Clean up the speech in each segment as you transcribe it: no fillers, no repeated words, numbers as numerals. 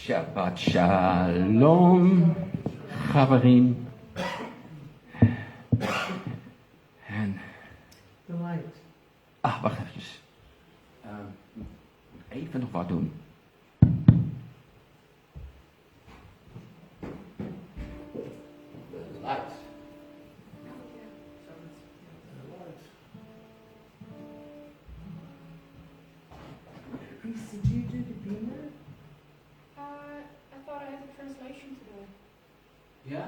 Shabbat Shalom, Gabarin. En... The light. Wacht eventjes. Even nog wat doen. De light. Reese, did you do the beamer? I thought I had the translation to do. Ja?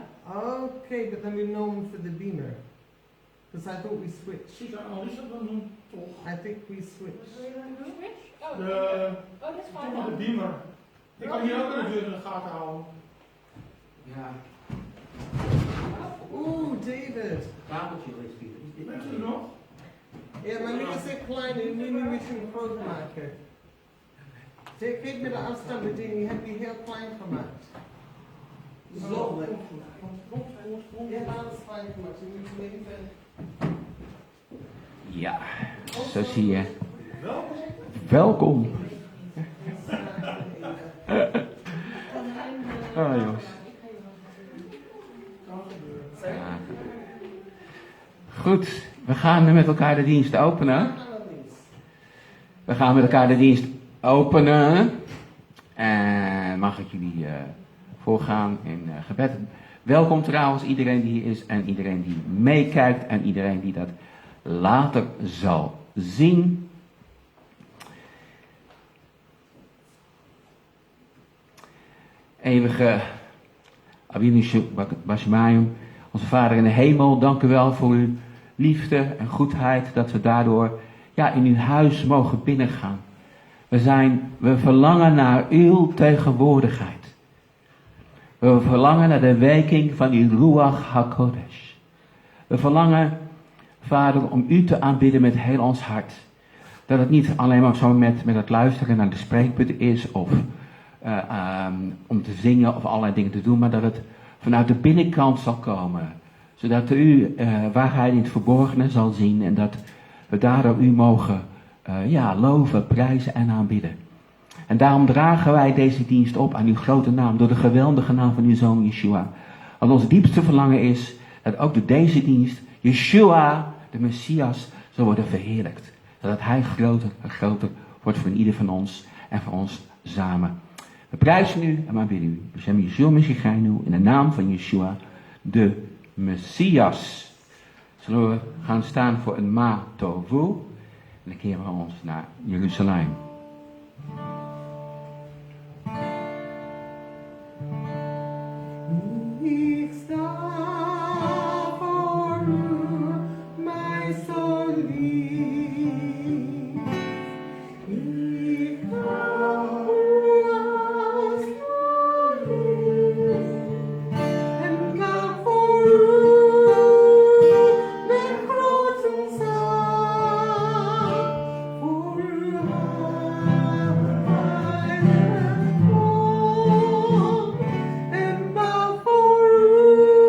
Okay, but then we're known for the beamer. Because I thought we switched. Is dat dan doen, toch? I think we switched. Switch? Oh, that's Toch fine. maar de beamer. Ik kan hier ook een deur in de gaten houden. Ja. Oeh, David. Kabeltje is Pieter. Weet je het nog? Ja, maar nu is het klein en nu moet je hem groot maken. Geef me de afstand meteen, die heb je heel klein gemaakt. Zo. Ja, dat is klein gemaakt. Je moet hem even... Ja, zo zie je. Welkom. Jongens. Ja. Goed, we gaan met elkaar de dienst openen. We gaan met elkaar de dienst openen. En mag ik jullie voorgaan in gebed. Welkom trouwens iedereen die hier is en iedereen die meekijkt en iedereen die dat later zal zien. Eeuwige Abinishu Bashimayim, onze Vader in de hemel, dank u wel voor uw liefde en goedheid, dat we daardoor in uw huis mogen binnengaan. We verlangen naar uw tegenwoordigheid. We verlangen naar de werking van uw Ruach HaKodesh. We verlangen, Vader, om u te aanbidden met heel ons hart. Dat het niet alleen maar zo met het luisteren naar de spreekpunten is, of om te zingen of allerlei dingen te doen, maar dat het vanuit de binnenkant zal komen. Zodat u waarheid in het verborgene zal zien en dat we daardoor u mogen loven, prijzen en aanbidden. En daarom dragen wij deze dienst op aan uw grote naam, door de geweldige naam van uw Zoon Yeshua. Want ons diepste verlangen is dat ook door deze dienst Yeshua, de Messias, zal worden verheerlijkt. Zodat hij groter en groter wordt voor ieder van ons en voor ons samen. We prijzen u en aanbidden u. We zijn Yeshua Messichenu in de naam van Yeshua, de Messias. Zullen we gaan staan voor een Ma Tovu. En dan keren we ons naar Jeruzalem. Ik sta voor u, mijn zo lief. Ik hou als lief. En maak voor u mijn grote zaak. Voor uw heilige volk. En bouw voor u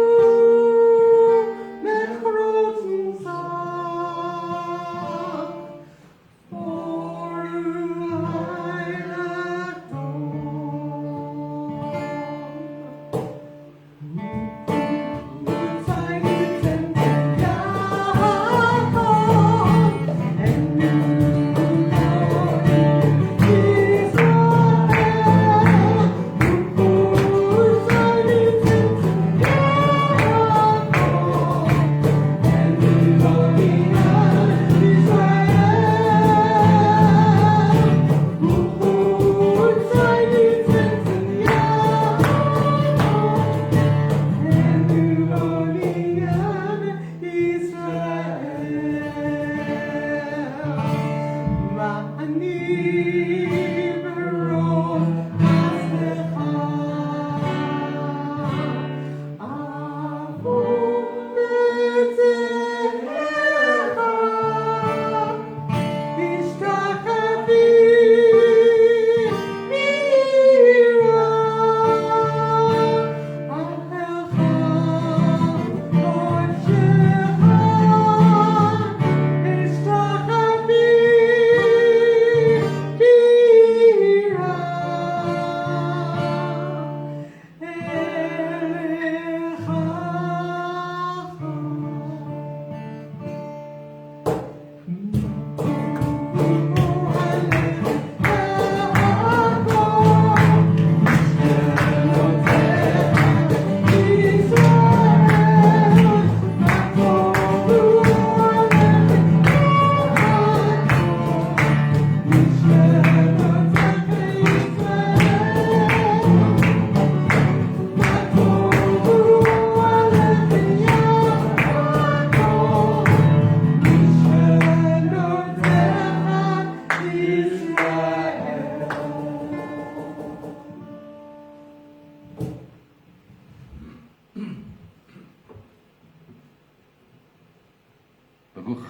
Baruch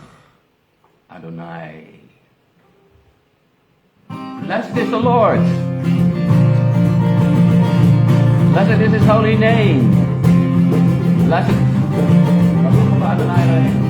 Adonai. Blessed is the Lord. Blessed is his holy name. Blessed Baruch Adonai.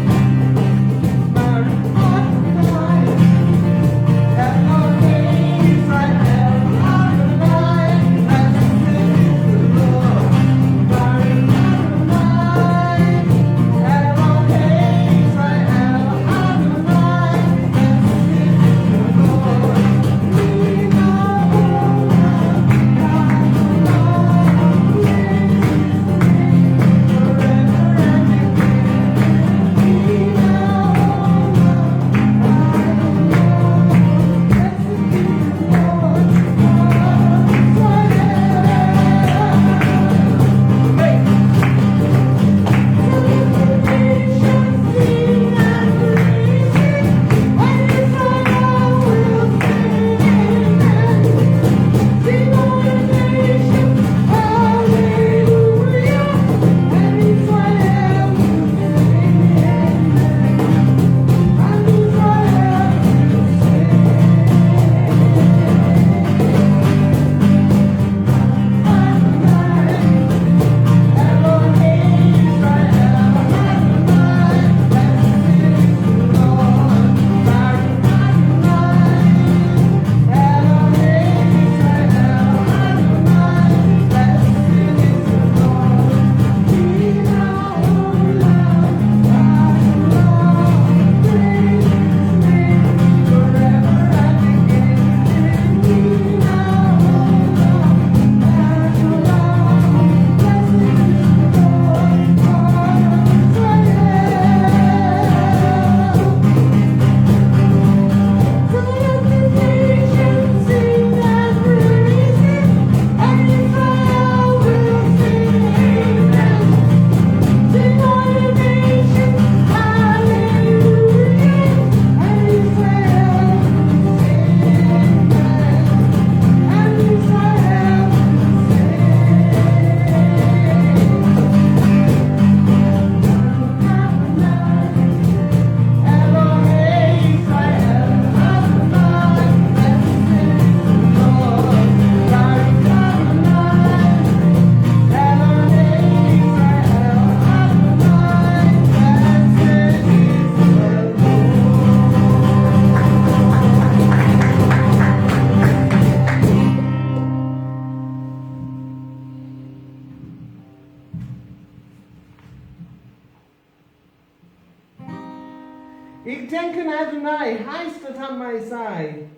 Ik denk aan Adonai, hij staat aan mijn zij.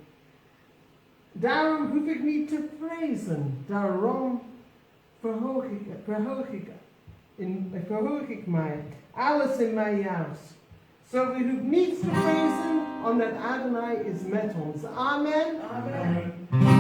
Daarom hoef ik niet te vrezen, daarom verhoog ik mij. Alles in mij juist. Zo we hoeven niets te vrezen, omdat Adonai is met ons. Amen. Amen. Adonai.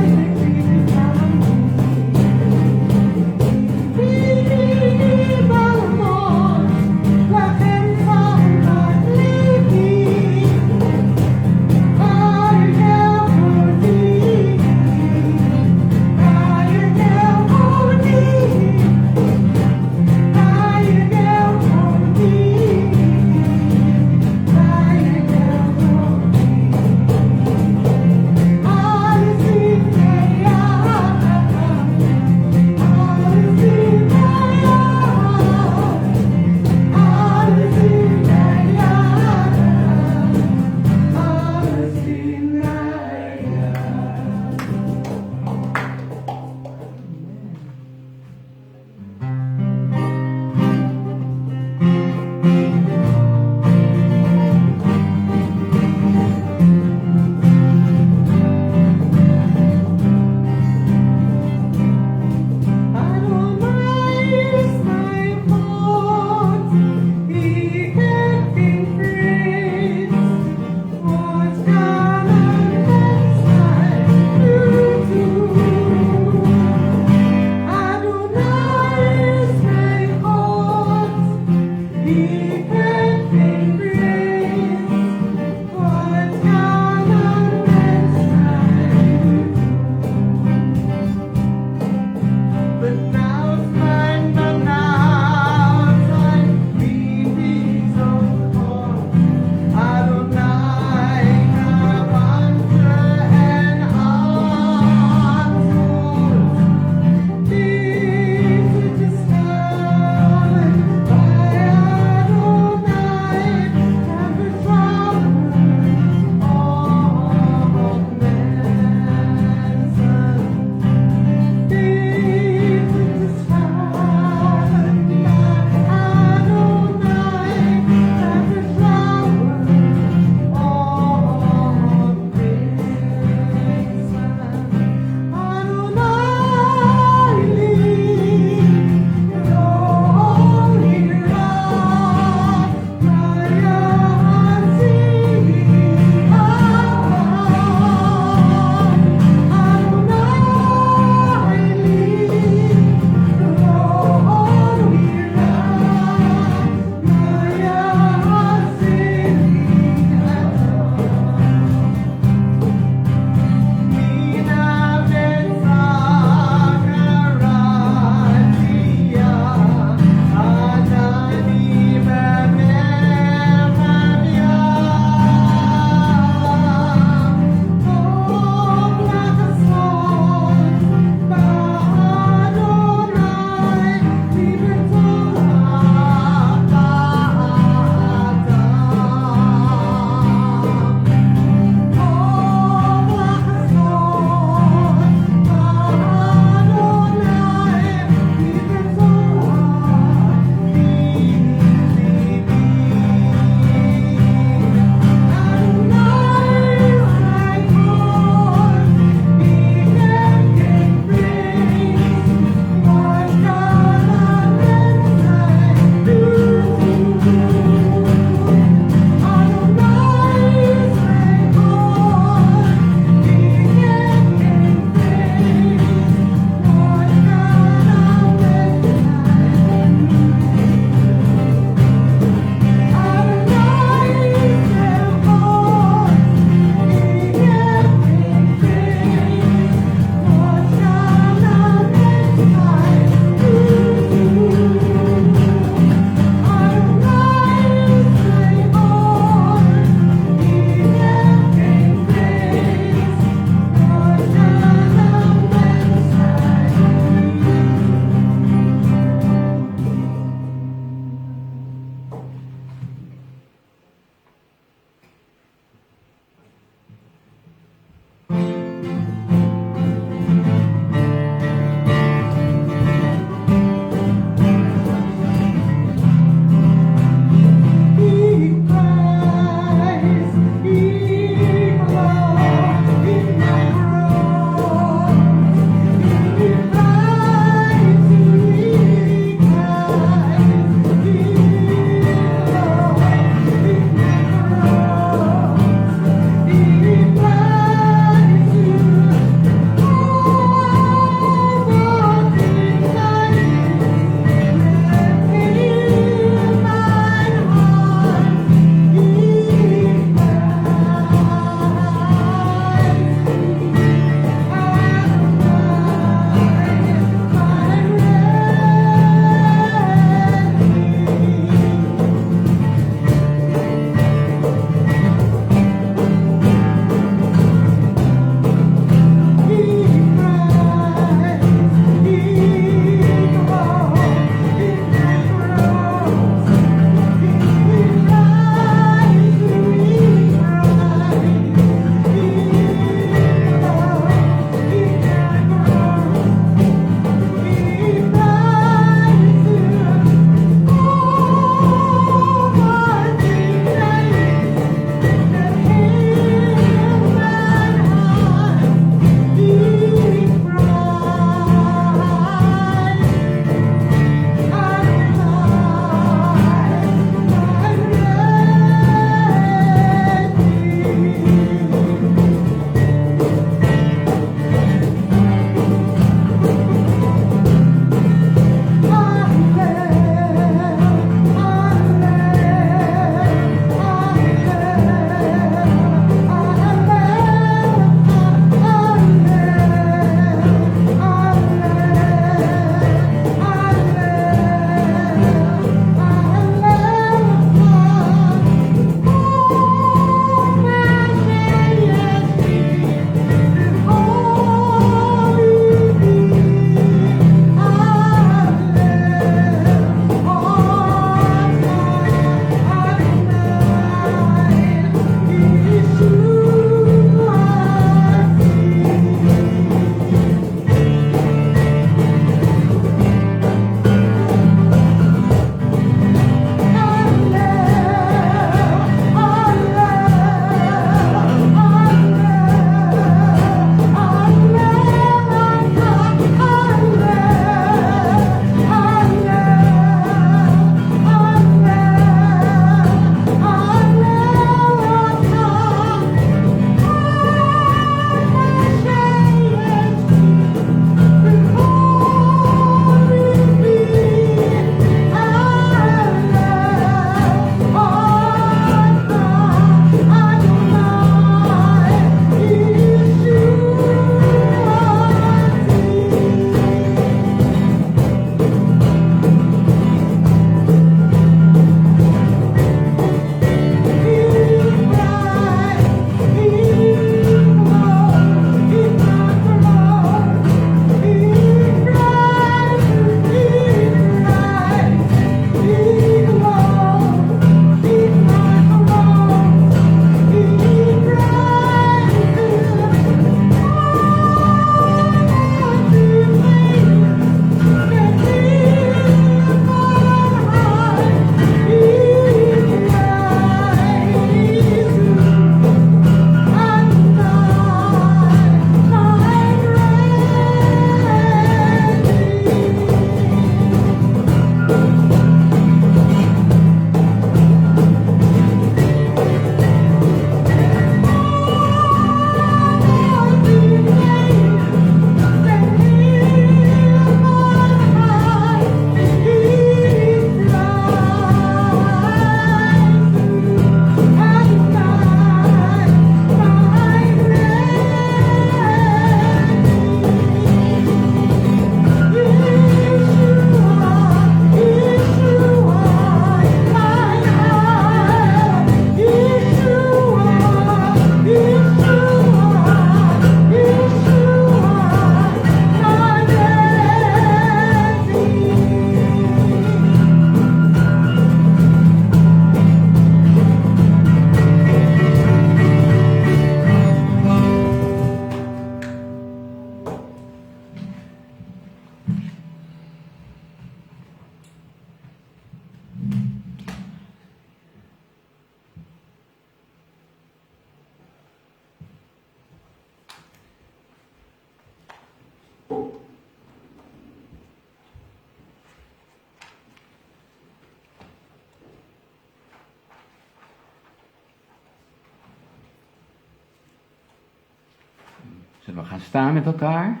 Zullen we gaan staan met elkaar?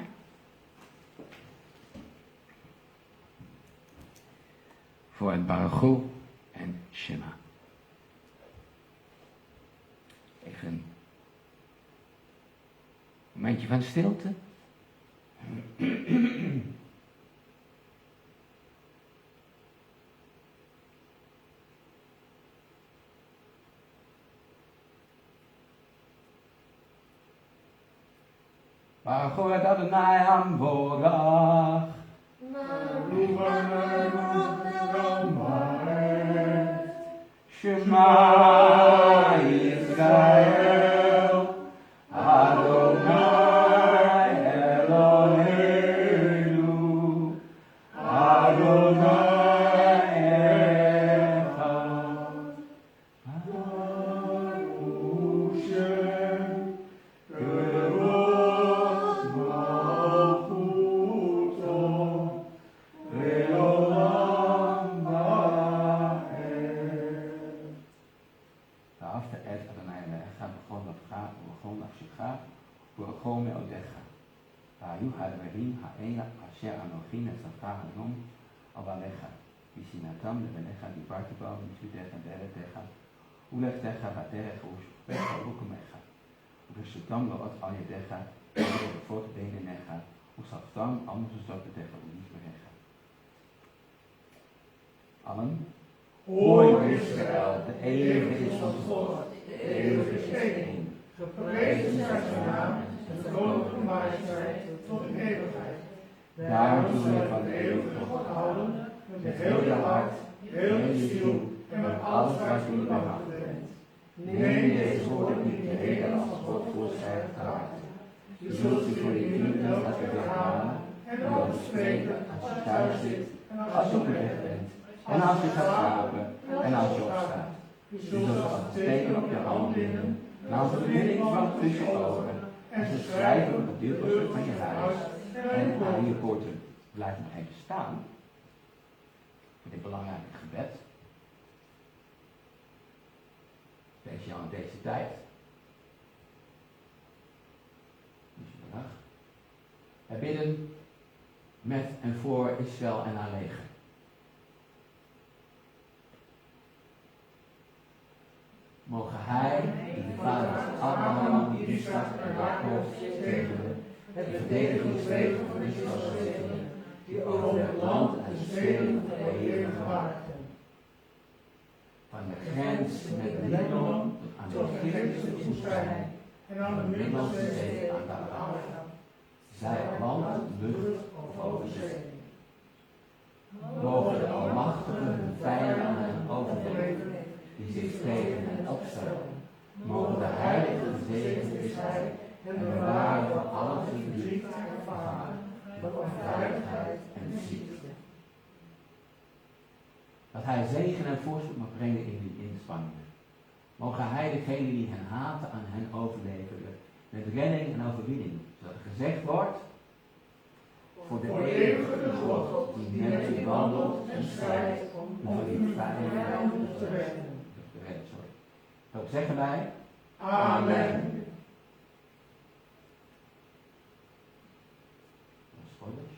Voor het Baruch en Shema. Even een momentje van stilte. Baruch et Adonai Hamvorach. Shema Yisrael, Adonai Eloheinu, Adonai Echad, Baruch Shem, Kevod Malchuto, Leolam Va'ed. ואהבת את אדוני אלוהיך בכל לבך ובכל נפשך ובכל מאודיך. והיו הדברים האלה אשר אנוכי מצווך היום על בעליך, ושנאתם לבניך דיברתי בם במצוותיך בארצך, ולכתך בדרך ושופך ובקומך, ופשוטם לאות על ידיך ולרפות בין עיניך, וספתם על מזוזותיך ולזבחיך. Allen. Hoor Israël, de eeuwige is ons God, de eeuwige is één. Geprezen zij zijn naam en de koninklijke majesteit tot in eeuwigheid. Daarom zullen we van de eeuwige God houden, met heel je hart, heel je ziel en met alles wat je in de macht bent. Neem deze woorden niet te heden als God voorschrijft hart. Je zult ze voor je kinderen laten weghalen en over spreken als je thuis zit en als je op de weg bent. En als je gaat slapen en als je opstaat. Je zult ze als teken op je hand binden en als een lichtbank tussen je ogen. En ze schrijven op de deurposten van je huis en aan je poorten. Blijf nog even staan voor dit belangrijke gebed. Speciaal in deze tijd. We bidden met en voor Israël en haar leger. Mogen hij, die de vaders Abraham, Isaac en Jacob zegende, het verdedigingsleger van Israël zegende, die over het land en de steden van de Heer bewaarden. Van de grens met Libanon aan de Egyptische woestijn en aan de Middellandse Zee aan de Arabische, zij land, lucht of over zee. Mogen de Almachtige hun vijanden overleven die zich tegen hen opstellen. Mogen de Heilige gezegend is hij en bewaren van alle verdriet en gevaar, van onveiligheid en ziekte. Dat hij zegen en voorspoed mag brengen in hun inspanningen. Mogen hij degene die hen haten aan hen overleveren, met redding en overwinning, zodat er gezegd wordt, voor de eeuwige God die met u wandelt en strijdt om uw vijanden te redden. Dat zeggen wij. Amen. Spoilers.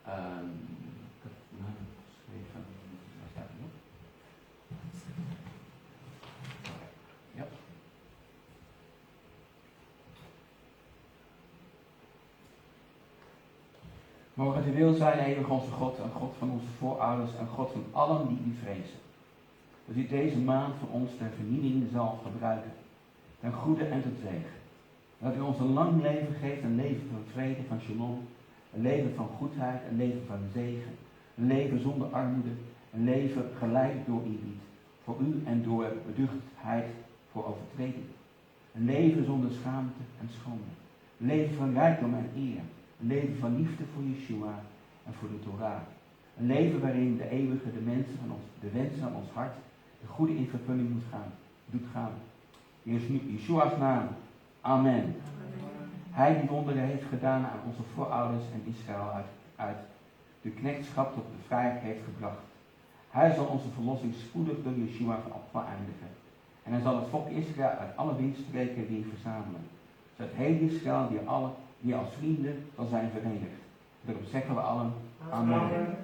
Ik heb het naam geschreven. Waar staat het nog? Ja. Mogen het uw wil zijn, eeuwig onze God, en God van onze voorouders, en God van allen die u vrezen. Dat u deze maand voor ons ter vernieuwing zal gebruiken, ten goede en ten zegen. Dat u ons een lang leven geeft, een leven van vrede, van shalom, een leven van goedheid, een leven van zegen, een leven zonder armoede, een leven geleid door eerbied, voor u en door beduchtheid voor overtreding. Een leven zonder schaamte en schande, een leven van rijkdom en eer, een leven van liefde voor Yeshua en voor de Torah. Een leven waarin de eeuwige de wensen van ons hart, de goede in vervulling doet gaan. In Yeshua's naam. Amen. Hij die wonderen heeft gedaan aan onze voorouders en Israël uit de knechtschap tot de vrijheid heeft gebracht. Hij zal onze verlossing spoedig door Yeshua van opval eindigen. En hij zal het volk Israël uit alle windstreken weer verzamelen. zodat heel Israël die als vrienden zal zijn verenigd. Daarom zeggen we allen amen.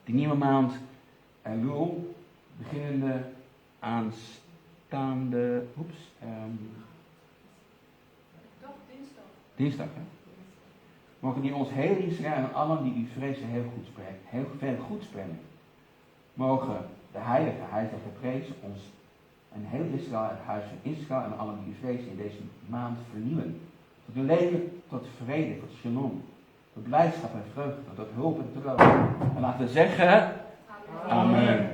Die nieuwe maand Elul, beginnende aanstaande, dinsdag, hè? Mogen die ons heel Israël en allen die u vrezen heel veel goed spreken. Mogen de heilige, hij zegt geprezen, ons en heel Israël, het huis van Israël en allen die u vrezen in deze maand vernieuwen. Tot een leven, tot vrede, tot shalom, tot blijdschap en vreugde, tot hulp en trouw. En laten we zeggen, amen.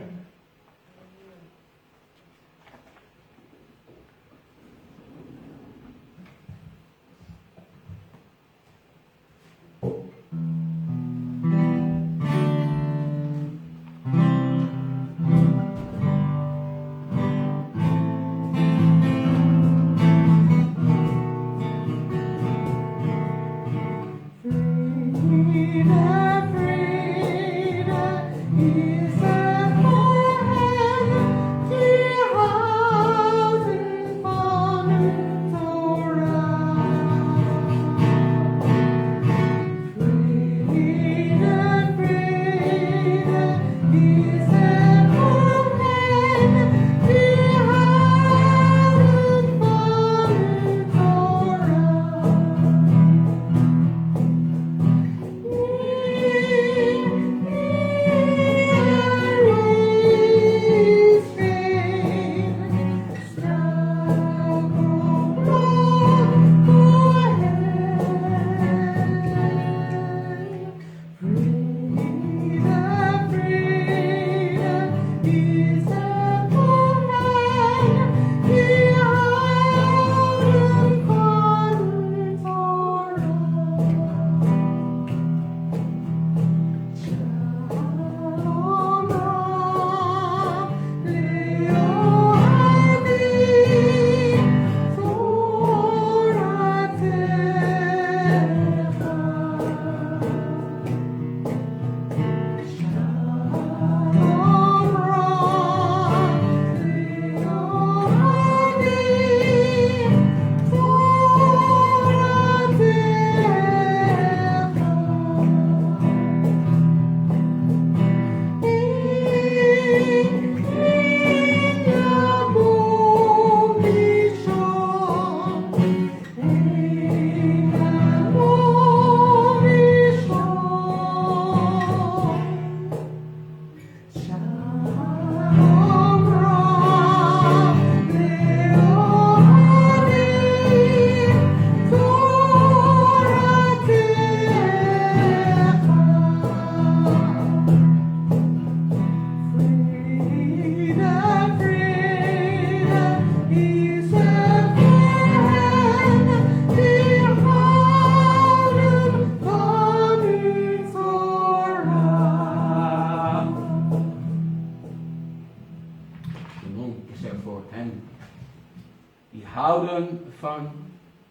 Houden van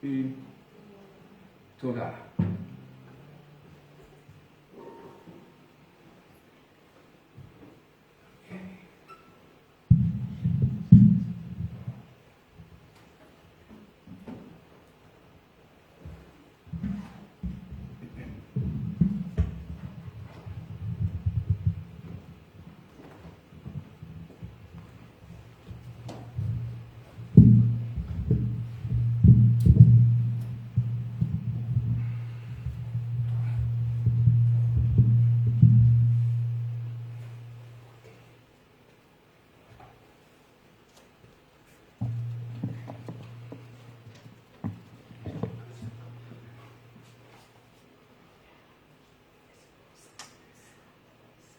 uw Torah.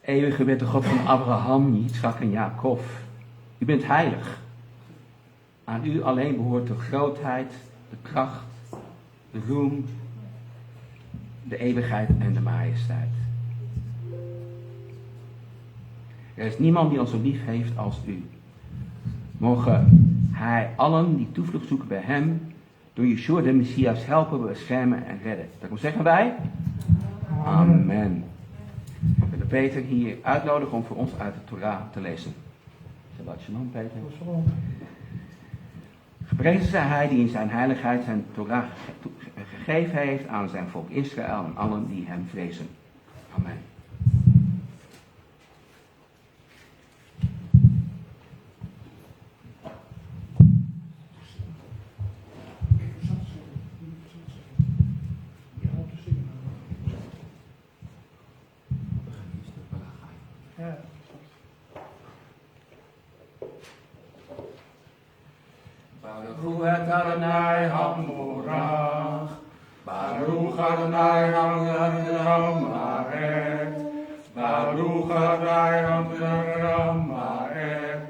Eeuwige bent de God van Abraham, Yitzchak en Jacob. U bent heilig. Aan u alleen behoort de grootheid, de kracht, de roem, de eeuwigheid en de majesteit. Er is niemand die ons zo lief heeft als u. Mogen hij allen die toevlucht zoeken bij hem, door Yeshua de Messias helpen, beschermen en redden. Daarom zeggen wij, amen. We willen Peter hier uitnodigen om voor ons uit de Torah te lezen. Shabbat shalom, Peter. Geprezen zij hij die in zijn heiligheid zijn Torah gegeven heeft aan zijn volk Israël en allen die hem vrezen. Amen. Baruch et Adonai Hamorach, Baruch Adonai Hamorach, Baruch Adonai Hamorach,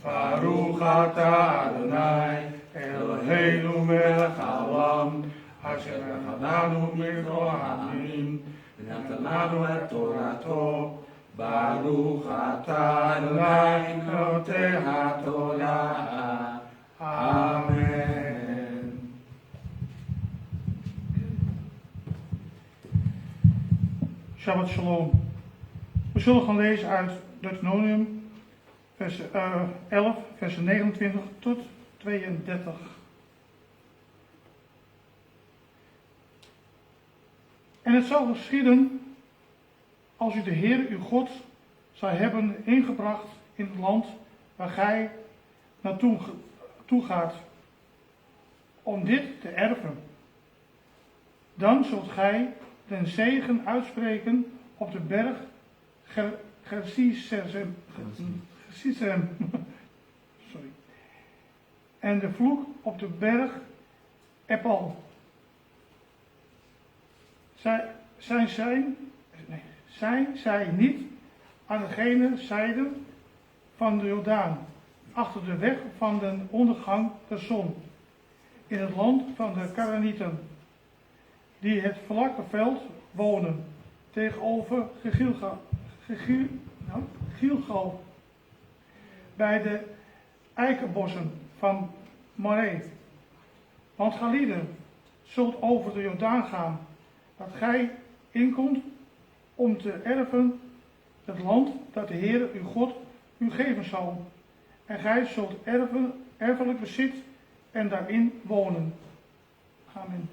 Baruch atah Adonai Eloheinu melech haolam, asher echadanu mikol ha'amim, v'natananu et torato. Baruch atah Adonai notei haTorah. Amen. Shabbat Shalom. We zullen gaan lezen uit Deuteronomium, vers 11, versen 29 tot 32. En het zal geschieden, als u de Heer uw God zou hebben ingebracht in het land waar gij naartoe gaat, om dit te erven. Dan zult gij den zegen uitspreken op de berg Gerizim, en de vloek op de berg Epal. Zijn zij niet aan degene zijde van de Jordaan, achter de weg van de ondergang der zon, in het land van de Karanieten, die het vlakke veld wonen, tegenover Gilgal, bij de eikenbossen van Moreh. Want gelieden zult over de Jordaan gaan, dat gij inkomt om te erven het land dat de Heer uw God u geven zal. En gij zult erfelijk bezit en daarin wonen. Amen.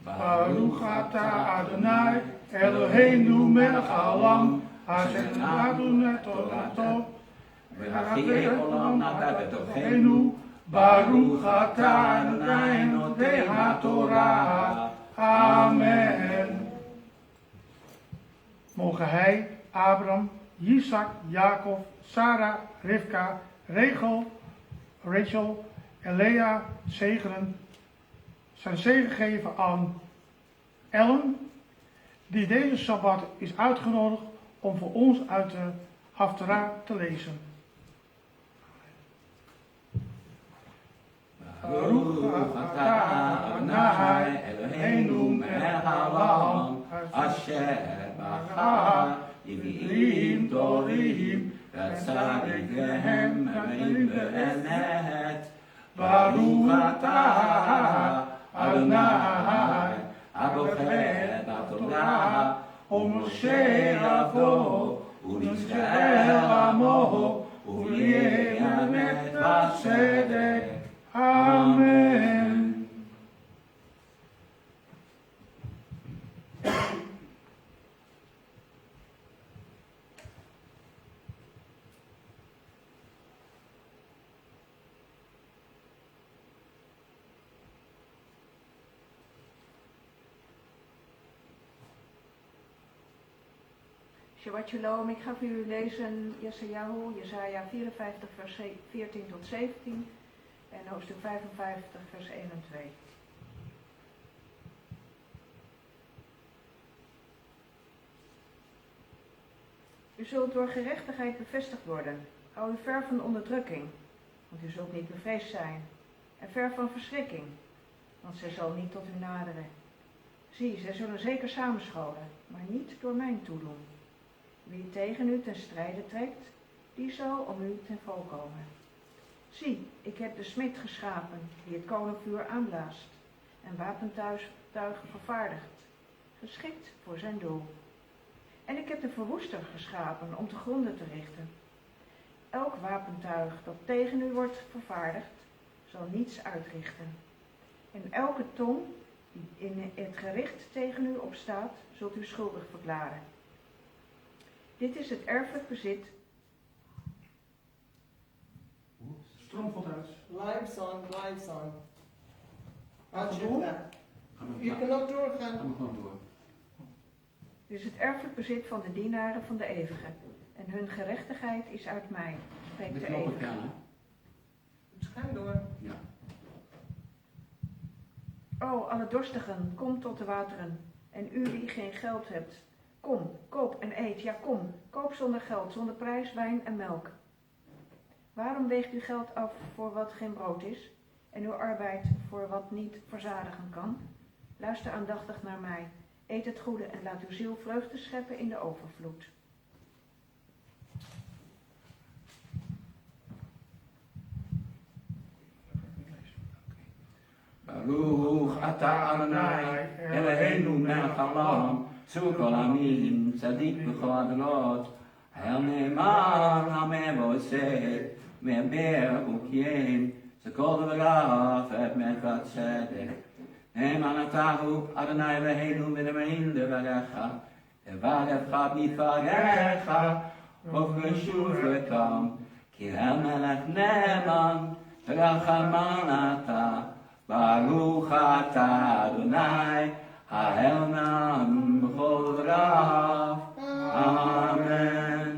Baruch atah Adonai Eloheinu melech haolam, asher natan et torato, v'hafei olam natan betochenu. Baruch atah Adonai notei haTorah. Amen. Mogen hij, Abraham, Isaac, Jacob, Sarah, Rivka, Rachel en Lea zegenen, zijn zegen geven aan Ellen, die deze Sabbat is uitgenodigd om voor ons uit de Haftarah te lezen. Baruch atah Adonai Eloheinu melech haolam, asher bachar Nevi'im torim v'tzadikim amin be'emet. Baruch atah Adonai הבוחר בתורה ומשה אבו ולישראל עמו וליה אמת וצדק. אמן. Shabbat Shalom, ik ga voor u lezen Jesaja 54 vers 14 tot 17 en hoofdstuk 55 vers 1 en 2. U zult door gerechtigheid bevestigd worden. Hou u ver van onderdrukking, want u zult niet bevreesd zijn. En ver van verschrikking, want zij zal niet tot u naderen. Zie, zij zullen zeker samenscholen, maar niet door mijn toedoen. Wie tegen u ten strijde trekt, die zal om u ten val komen. Zie, ik heb de smid geschapen, die het kolenvuur aanblaast, en wapentuigen vervaardigt, geschikt voor zijn doel. En ik heb de verwoester geschapen om te gronden te richten. Elk wapentuig dat tegen u wordt vervaardigd, zal niets uitrichten. En elke tong die in het gericht tegen u opstaat, zult u schuldig verklaren. Dit is het erfelijk bezit. Stroom valt uit. Lives on, lives on. Gaat Als het je door? dat. Gaan we, Je kan ook doorgaan. gaan we gewoon door. Dit is het erfelijk bezit van de dienaren van de Eeuwige. En hun gerechtigheid is uit mij, spreekt De de knoppen Eeuwige. kennen. Dus ga door. Ja. O, alle dorstigen, kom tot de wateren. En u die geen geld hebt, kom, koop en eet. Ja, kom, koop zonder geld, zonder prijs, wijn en melk. Waarom weegt u geld af voor wat geen brood is, en uw arbeid voor wat niet verzadigen kan? Luister aandachtig naar mij, eet het goede en laat uw ziel vreugde scheppen in de overvloed. Baruch atah Adonai Eloheinu melech haolam tzukol amin tzadik b'chol adorot Hail ne'emar ha'mevoseh me'ber ukyen Zekol v'raf et mekvat tzedek Ne'eman atahu Adonai Eloheinu v'nemein devarecha Devarevcha b'nitvarecha V'v'shuv v'kam Ki ha'melech ne'eman Rachaman atah Baruch atah Adonai, ha'el na'am b'chol v'rav. Amen.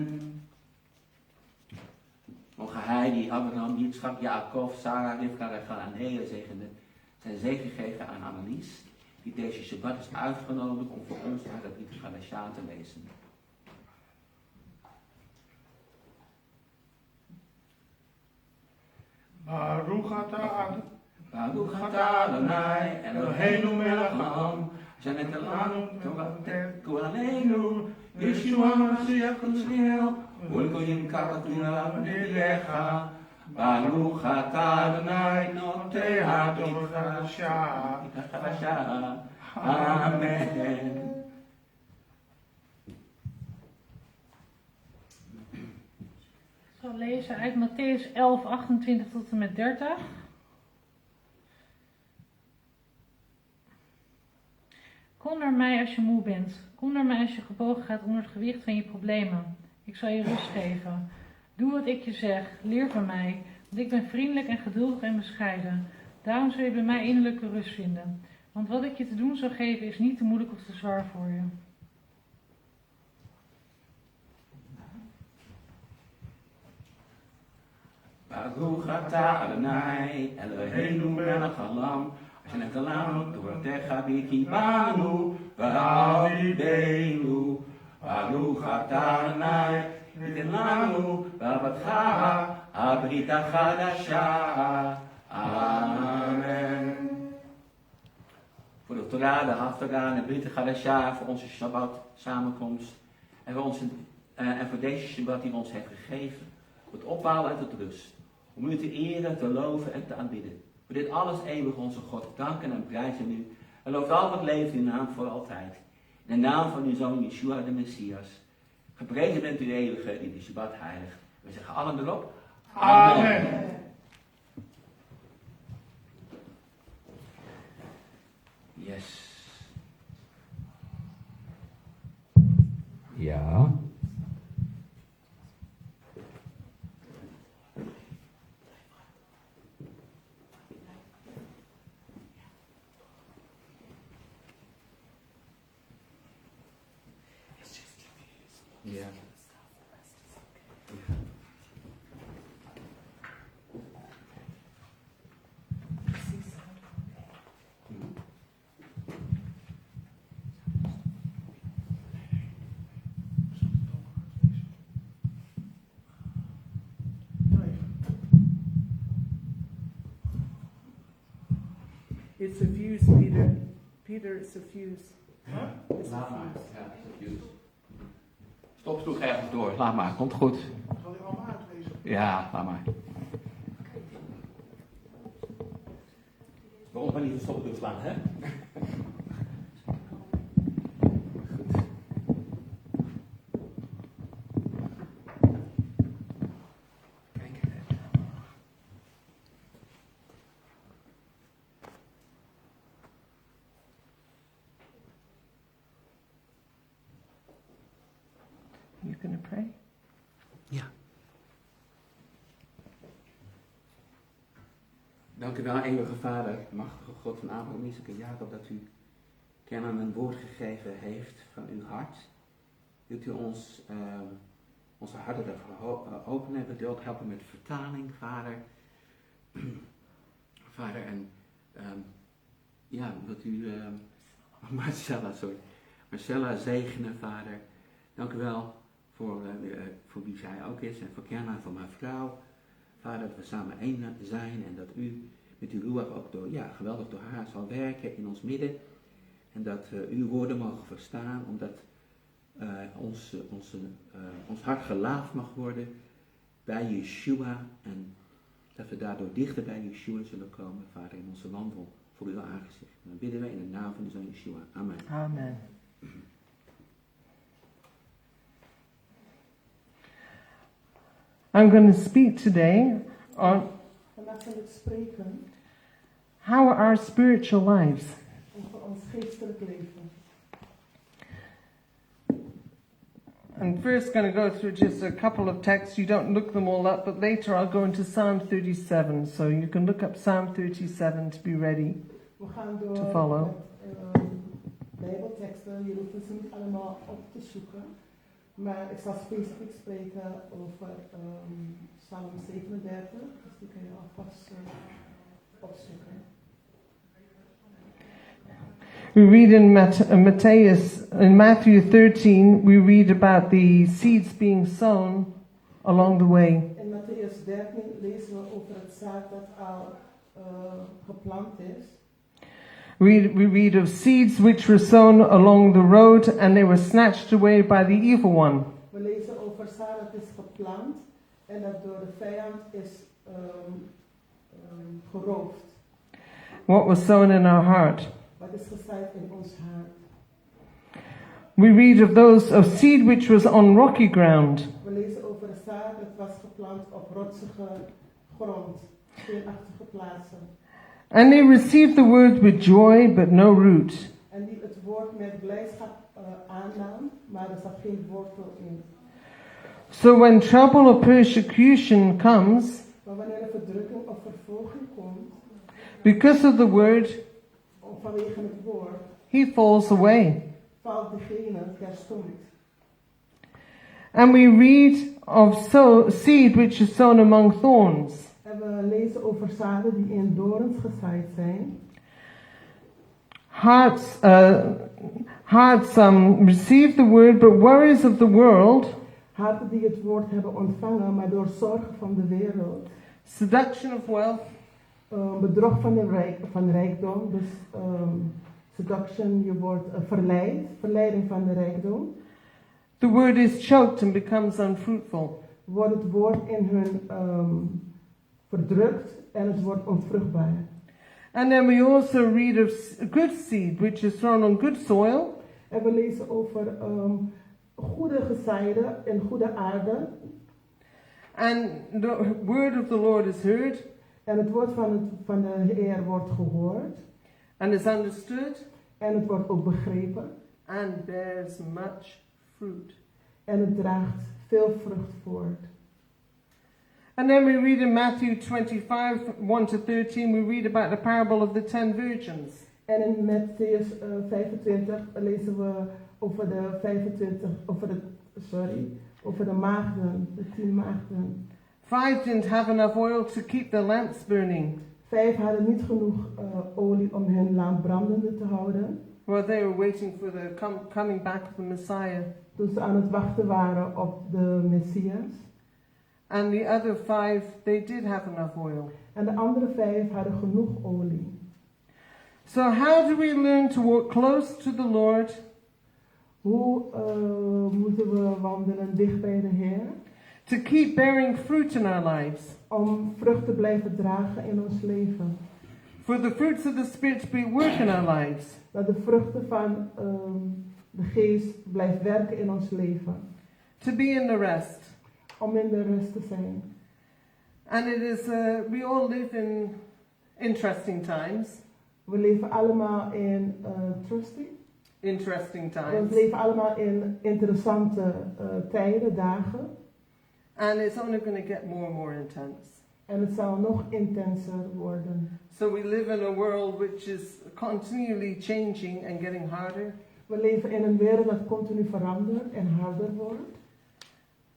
Mogen hij die Abraham, Yitzchak, Jacob, Sarah, Rivka, Rachel en Lea zegende, zijn zegen geven aan Annelies, die deze Shabbat is uitgenodigd om voor ons uit het Brit Chadashah te lezen. Baruch atah Baruch atah Adonai, Eloheinu melech haolam, asher natan lanu Torah aleinu, Yeshua Mashiach Tzniel, Ulgoyim karatun alav nelecha. Baruch atah Adonai, notei haTorah Chadashah. Amen. Ik zal lezen uit Mattheüs 11, 28 tot en met 30. Kom naar mij als je moe bent. Kom naar mij als je gebogen gaat onder het gewicht van je problemen. Ik zal je rust geven. Doe wat ik je zeg. Leer van mij. Want ik ben vriendelijk en geduldig en bescheiden. Daarom zul je bij mij innerlijke rust vinden. Want wat ik je te doen zal geven is niet te moeilijk of te zwaar voor je. Baruch atah Adonai, Eloheinu melech haolam, asher natan lanu Toratecha v'kibanu v'avideinu. Baruch atah Adonai, iten lanu v'avatcha habrit hachadashah. Amen. Voor de Torah, de Haftarah en de Brit Chadashah, voor onze Shabbat samenkomst en voor deze Shabbat die ons heeft gegeven, voor het opbouwen en tot rust. Om u te eren, te loven en te aanbidden. Voor dit alles eeuwig onze God danken en prijzen u. En looft al wat leeft in uw naam voor altijd. In de naam van uw Zoon Yeshua de Messias. Geprezen bent u eeuwige die de Shabbat heiligt. We zeggen allen erop. Amen. Yes. Ja. Ja. It's a fuse, Peter. Peter, it's a fuse. It's Laat a maar. fuse. Ja, excuse. Stop sloeg ergens door. Laat maar, komt goed. Zal die allemaal uitlezen? Ja, laat maar. Waarom maar niet stoppen doorslaan, hè? Goed. You gonna pray? Ja. Dank u wel, eeuwige Vader, machtige God van Abraham, Isaac en Jacob, dat u Caroline een woord gegeven heeft van uw hart. Wilt u ons onze harten daarvoor openen? Wilt u ook helpen met vertaling, Vader? Vader, en wilt u Marcella zegenen, Vader. Dank u wel voor wie zij ook is en voor Caroline, voor mijn vrouw. Vader, dat we samen één zijn en dat u met uw ruach ook geweldig door haar zal werken in ons midden. En dat uw woorden mogen verstaan, omdat ons hart gelaafd mag worden bij Yeshua. En dat we daardoor dichter bij Yeshua zullen komen, Vader, in onze wandel voor uw aangezicht. En dan bidden we in de naam van de Zoon Yeshua. Amen. Amen. I'm going to speak today on Vandaag zal ik spreken how are our spiritual lives. over ons geestelijk leven. I'm first going to go through just a couple of texts. You don't look them all up, but later I'll go into Psalm 37. So you can look up Psalm 37 to be ready We gaan door to follow. Bijbelteksten. Je hoeft ze niet allemaal op te zoeken. Maar ik zal specifiek spreken over Psalm 37. Dus die kun je alvast opzoeken. We read in Matthew 13, we read about the seeds being sown along the way. In Matthäus 13 lezen we over het zaad dat al geplant is. We read of seeds which were sown along the road and they were snatched away by the evil one. We lezen over zaad dat is geplant en dat door de vijand is geroofd. What was sown in our heart? Wat is gezaaid in ons hart. We read of those of seed which was on rocky ground. We lezen over een zaad dat was geplant op rotsige grond, steenachtige plaatsen. And they received the word with joy but no root. En die het woord met blijdschap aannam, maar er zat geen wortel in. So when trouble or persecution comes, Maar wanneer er verdrukking of vervolging komt, because of the word, vanwege het woord, he falls away. valt degene terstond. And we read of seed which is sown among thorns. En we lezen over zaden die in dorens gezaaid zijn. Hearts receive the word, but worries of the world, Harten die het woord hebben ontvangen, maar door zorgen van de wereld. seduction of wealth, Bedrog van rijkdom, dus seduction, je wordt verleiding van de rijkdom. the word is choked and becomes unfruitful. Wordt het woord in hun verdrukt en het wordt onvruchtbaar. And then we also read of good seed, which is thrown on good soil. En we lezen over goede gezaaide en goede aarde. And the word of the Lord is heard En het woord van de Heer wordt gehoord. and is understood En het wordt ook begrepen. and bears much fruit. En het draagt veel vrucht voort. And then we read in Matthew 25, 1 to 13, we read about the parable of the 10 virgins. En in Mattheüs 25 lezen we over over de maagden, de 10 maagden. 5 didn't have enough oil to keep their lamps burning, 5 hadden niet genoeg olie om hun lamp brandende te houden. while they were waiting for the coming back of the Messiah. Toen ze aan het wachten waren op de Messias. And the other 5, they did have enough oil. En de andere 5 hadden genoeg olie. So how do we learn to walk close to the Lord? Hoe moeten we wandelen dicht bij de Heer? To keep bearing fruit in our lives. Om vrucht te blijven dragen in ons leven. For the fruits of the Spirit to be at work in our lives. Dat de vruchten van de geest blijft werken in ons leven. To be in the rest. Om in de rust te zijn. And it is, we all live in interesting times. We leven allemaal in interesting We times. leven allemaal in interessante tijden, dagen. And it's only going to get more and more intense. En het zal nog intenser worden. So we live in a world which is continually changing and getting harder. We leven in een wereld dat continu verandert en harder wordt.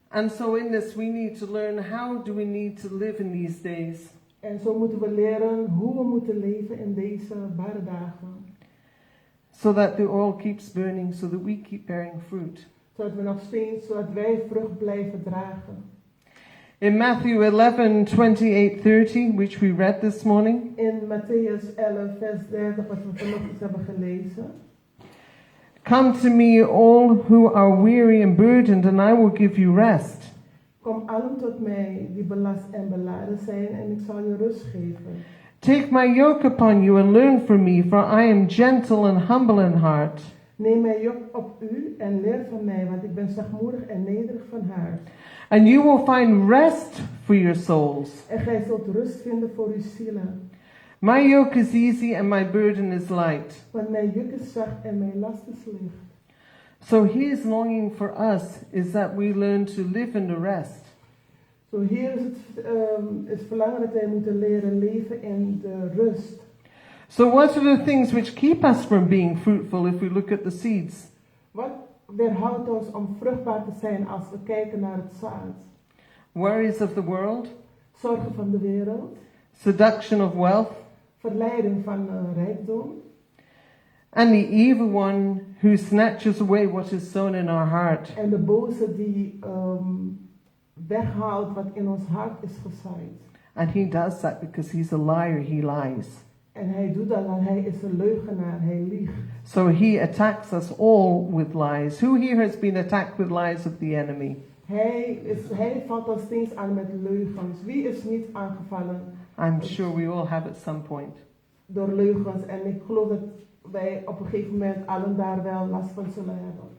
And so in this we need to learn how do we need to live in these days. En zo moeten we leren hoe we moeten leven in deze barre dagen. So that the oil keeps burning, so that we keep bearing fruit. Zodat wij vrucht blijven dragen. In Matthew 11, 28-30, which we read this morning, In Matthäus 11, vers 30, wat we vanochtend hebben gelezen. come to me all who are weary and burdened, and I will give you rest. Kom allen tot mij die belast en beladen zijn en ik zal je rust geven. Take my yoke upon you and learn from me, for I am gentle and humble in heart. Neem mijn juk op u en leer van mij, want ik ben zachtmoedig en nederig van hart. And you will find rest for your souls. En gij zult rust vinden voor uw zielen. My yoke is easy and my burden is light. Want mijn juk is zacht en mijn last is licht. So his longing for us is that we learn to live in the rest. Zo hier is het verlangen dat wij moeten leren leven in de rust. So what are the things which keep us from being fruitful if we look at the seeds? Wat weerhoudt ons om vruchtbaar te zijn als we kijken naar het zaad? Worries of the world, Zorgen van de wereld, seduction of wealth, verleiding van rijkdom and the evil one who snatches away what is sown in our heart. en de boze die weghaalt wat in ons hart is gezaaid. And he does that because he's a liar, he lies. En hij doet dat, want hij is een leugenaar, hij liegt. So he attacks us all with lies. Who here has been attacked with lies of the enemy? Hij valt ons steeds aan met leugens. Wie is niet aangevallen I'm sure we all have at some point. door leugens? En ik geloof dat wij op een gegeven moment allen daar wel last van zullen hebben.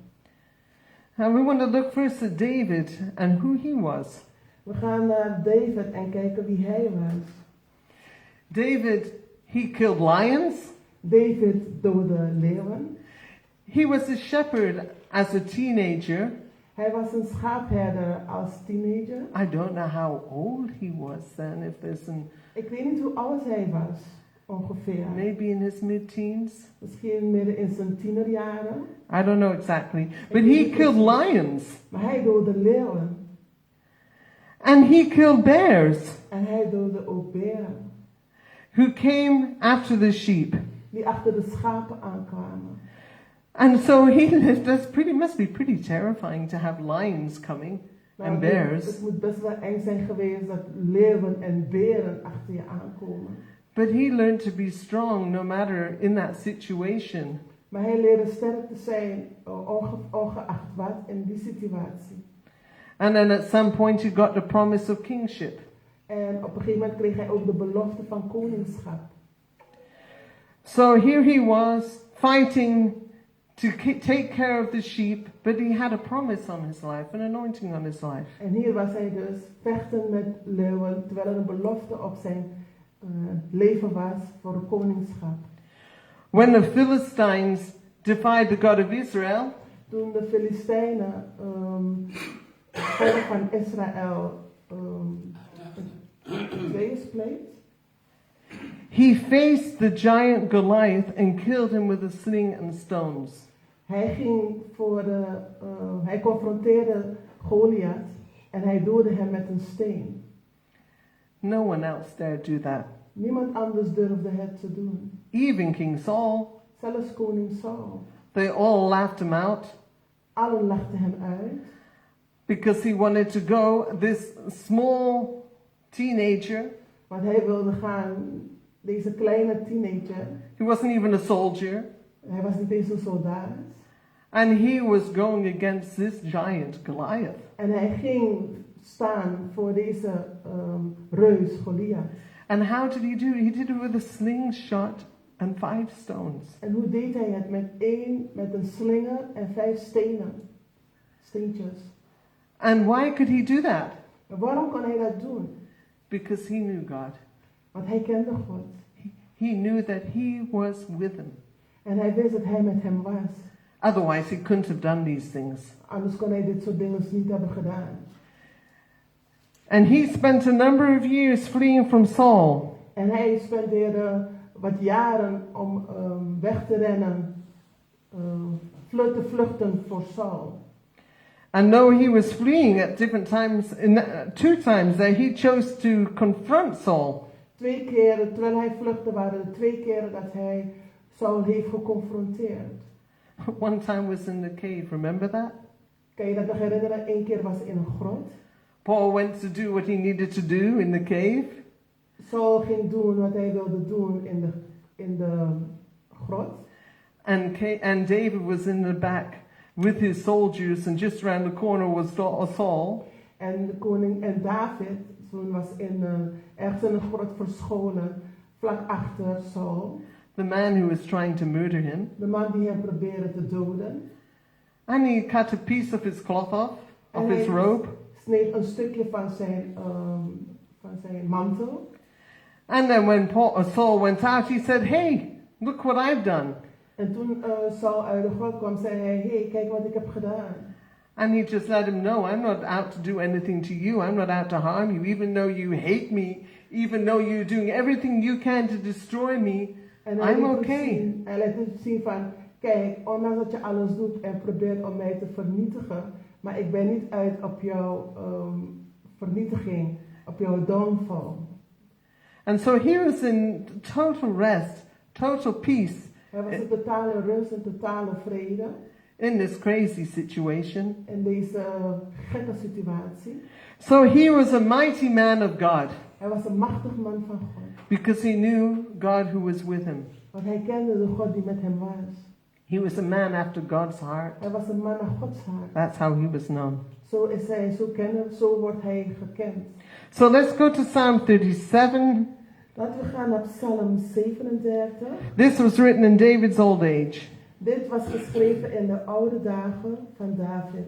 And we want to look first at David and who he was. We gaan naar David en kijken wie hij was. David, he killed lions. David doodde leeuwen. He was a shepherd as a teenager. Hij was een schaapherder als teenager. I don't know how old he was then, if there's an... Ik weet niet hoe oud hij was, ongeveer. Maybe in his mid-teens? Misschien midden in zijn tienerjaren. I don't know exactly. But he killed lions. Maar hij doodde leeuwen. And he killed bears, En hij doodde ook beren. who came after the sheep. Die achter de schapen aankwamen. And so he lived, must be pretty terrifying to have lions coming and bears. Het moet best wel eng zijn geweest dat leeuwen en beren achter je aankomen. But he learned to be strong no matter in that situation. Maar hij leerde sterk te zijn, ongeacht wat, in die situatie. And then at some point he got the promise of kingship. En op een gegeven moment kreeg hij ook de belofte van koningschap. So here he was fighting to take care of the sheep, but he had a promise on his life, an anointing on his life. En hier was hij dus vechten met leeuwen, terwijl er een belofte op zijn leven was voor het koningschap. When the Philistines defied the God of Israel, Toen de Filistijnen volk van Israël tweeën spleet, he faced the giant Goliath and killed him with a sling and stones. Hij confronteerde Goliath en hij doodde hem met een steen. No one else dared do that. Niemand anders durfde het te doen. Even King Saul, Zelfs koning Saul. they all laughed him out Allen lachten hem uit. because he wanted to go, this small teenager, Want hij wilde gaan, deze kleine teenager. he wasn't even a soldier, Hij was niet eens een soldaat. and he was going against this giant Goliath. En hij ging staan voor deze reus Goliath. And how did he do it? He did it with a slingshot and 5 stones. En hoe deed hij het? Met een slinger en 5 steentjes. And why could he do that? En waarom kon hij dat doen? Because he knew God. Want hij kende God. He knew that he was with him. En hij wist dat hij met hem was. Otherwise, he couldn't have done these things. Anders kon hij dit soort dingen niet hebben gedaan. And he spent a number of years fleeing from Saul. En hij spendeerde wat jaren om weg te rennen, te vluchten voor Saul. And though he was fleeing at different times, two times that he chose to confront Saul. 2 keren, terwijl hij vluchtte, waren er 2 keren dat hij Saul heeft geconfronteerd. One time was in the cave, remember that? Kan je dat nog herinneren? 1 keer was in een grot. Paul went to do what he needed to do in the cave. Saul ging doen wat hij wilde doen in de grot. And David was in the back with his soldiers, and just around the corner was Saul. En de koning en David, toen was ergens in een grot verscholen, vlak achter Saul. The man who was trying to murder him. De man die hem probeerde te doden. And he cut a piece of his cloth off, of his robe. Sneed een stukje van zijn mantel. And then when Saul went out, he said, "Hey, look what I've done." En toen Saul uit de grot kwam, zei hij, hey, kijk wat ik heb gedaan. And he just let him know, I'm not out to do anything to you. I'm not out to harm you, even though you hate me, even though you're doing everything you can to destroy me. I'm okay. Hij laat hem zien van, kijk, ondanks dat je alles doet en probeert om mij te vernietigen, maar ik ben niet uit op jouw vernietiging, op jouw downfall. And so he was in total rest, total peace. Hij was in totale rust en totale vrede. In this crazy situation. In deze gekke situatie. So he was a mighty man of God. Hij was een machtig man van God. Because he knew God who was with him. Want hij kende de God die met hem was. He was a man after God's heart. Hij was een man naar Gods hart. That's how he was known. Zo is hij, zo wordt hij gekend. So let's go to Psalm 37. Laten we gaan naar Psalm 37. This was written in David's old age. Dit was geschreven in de oude dagen van David.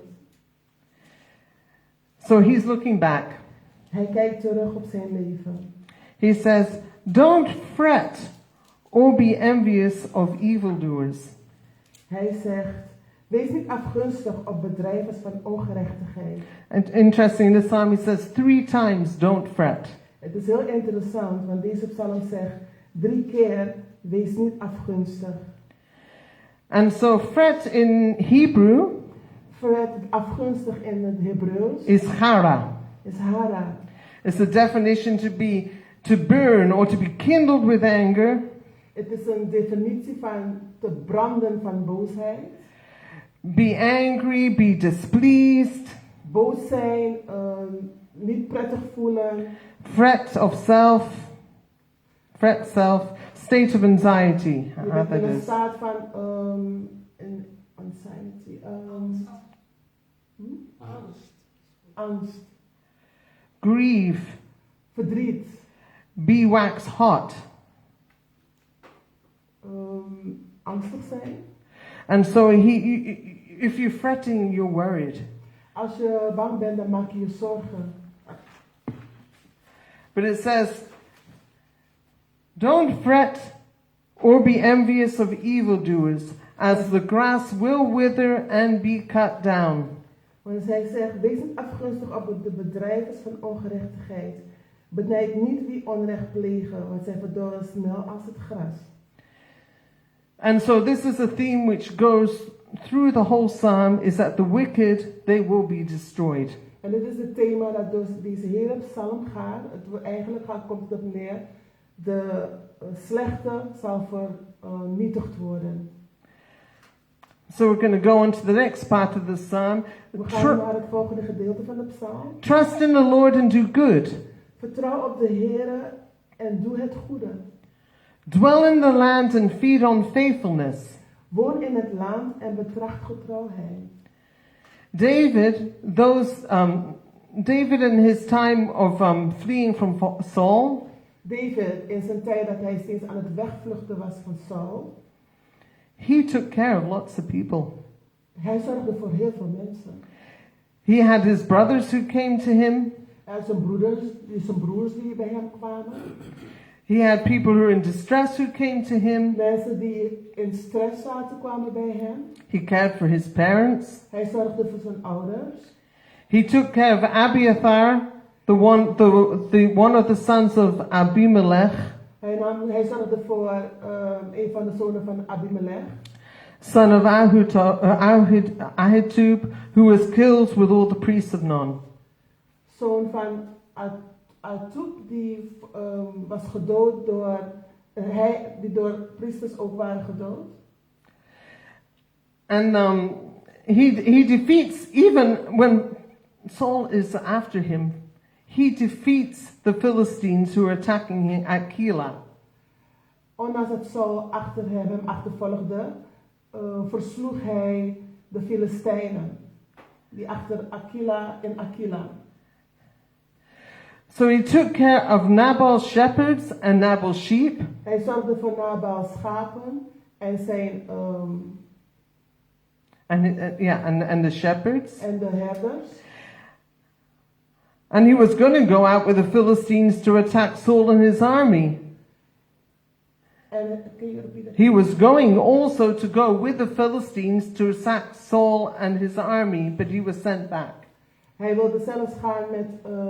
So he's looking back. Hij kijkt terug op zijn leven. He says, "Don't fret or be envious of evildoers." Hij zegt, wees niet afgunstig op bedrijvers van ongerechtigheid. And interesting, in the psalm he says 3 times, "Don't fret." Het is heel interessant, want deze psalm zegt 3 keer, wees niet afgunstig. And so fret in Hebrew, fret, afgunstig in het Hebreeuws, is hara. Is hara. It's the definition to burn or to be kindled with anger. Het is een definitie van te branden van boosheid. Be angry, be displeased. Boos zijn, niet prettig voelen. Fret self, state of anxiety. Je bent in een staat van anxiety. Angst. Grieve. Verdriet. Be wax hot. Angstig zijn. And so if you're fretting, you're worried. Als je bang bent, dan maak je je zorgen. But it says, don't fret or be envious of evildoers, as the grass will wither and be cut down. Want zij zegt, wees niet afgunstig op de bedrijvers van ongerechtigheid. Benijd niet wie onrecht plegen, want zij verdorren snel als het gras. And so this is a theme which goes through the whole psalm, is that the wicked, they will be destroyed. En dit is het thema dat door deze hele psalm gaat. Eigenlijk komt het op neer. De slechte zal vernietigd worden. So we're going to go on to the next part of the psalm. We gaan naar het volgende gedeelte van de psalm. Trust in the Lord and do good. Vertrouw op de Heere en doe het goede. Dwell in the land and feed on faithfulness. Woon in het land en betracht getrouwheid. David in his time of fleeing from Saul. David in zijn tijd dat hij steeds aan het wegvluchten was van Saul. He took care of lots of people. Hij zorgde voor heel veel mensen. He had his brothers who came to him. Hij had zijn broers die bij hem kwamen. He had people who were in distress who came to him. Mensen die in stress zaten kwamen bij hem. He cared for his parents. Hij zorgde voor zijn ouders. He took care of Abiathar, the one of the sons of Abimelech, Hij zorgde voor een van de zonen van Abimelech. son of Ahitub, who was killed with all the priests of Non. Zoon van Ahitub, die was gedood die door priesters ook waren gedood. And he defeats, even when Saul is after him, he defeats the Philistines who are attacking him at Keilah. Ondanks dat Saul achter hem achtervolgde, versloeg hij de Filistijnen die achter Aquila. So he took care of Nabal's shepherds and Nabal's sheep. Hij zorgde voor Nabal's schapen en zijn and the shepherds. en de herders. And he was going to go out with the Philistines to attack Saul and his army. He was going also to go with the Philistines to attack Saul and his army, but he was sent back. Hij wilde zelfs gaan met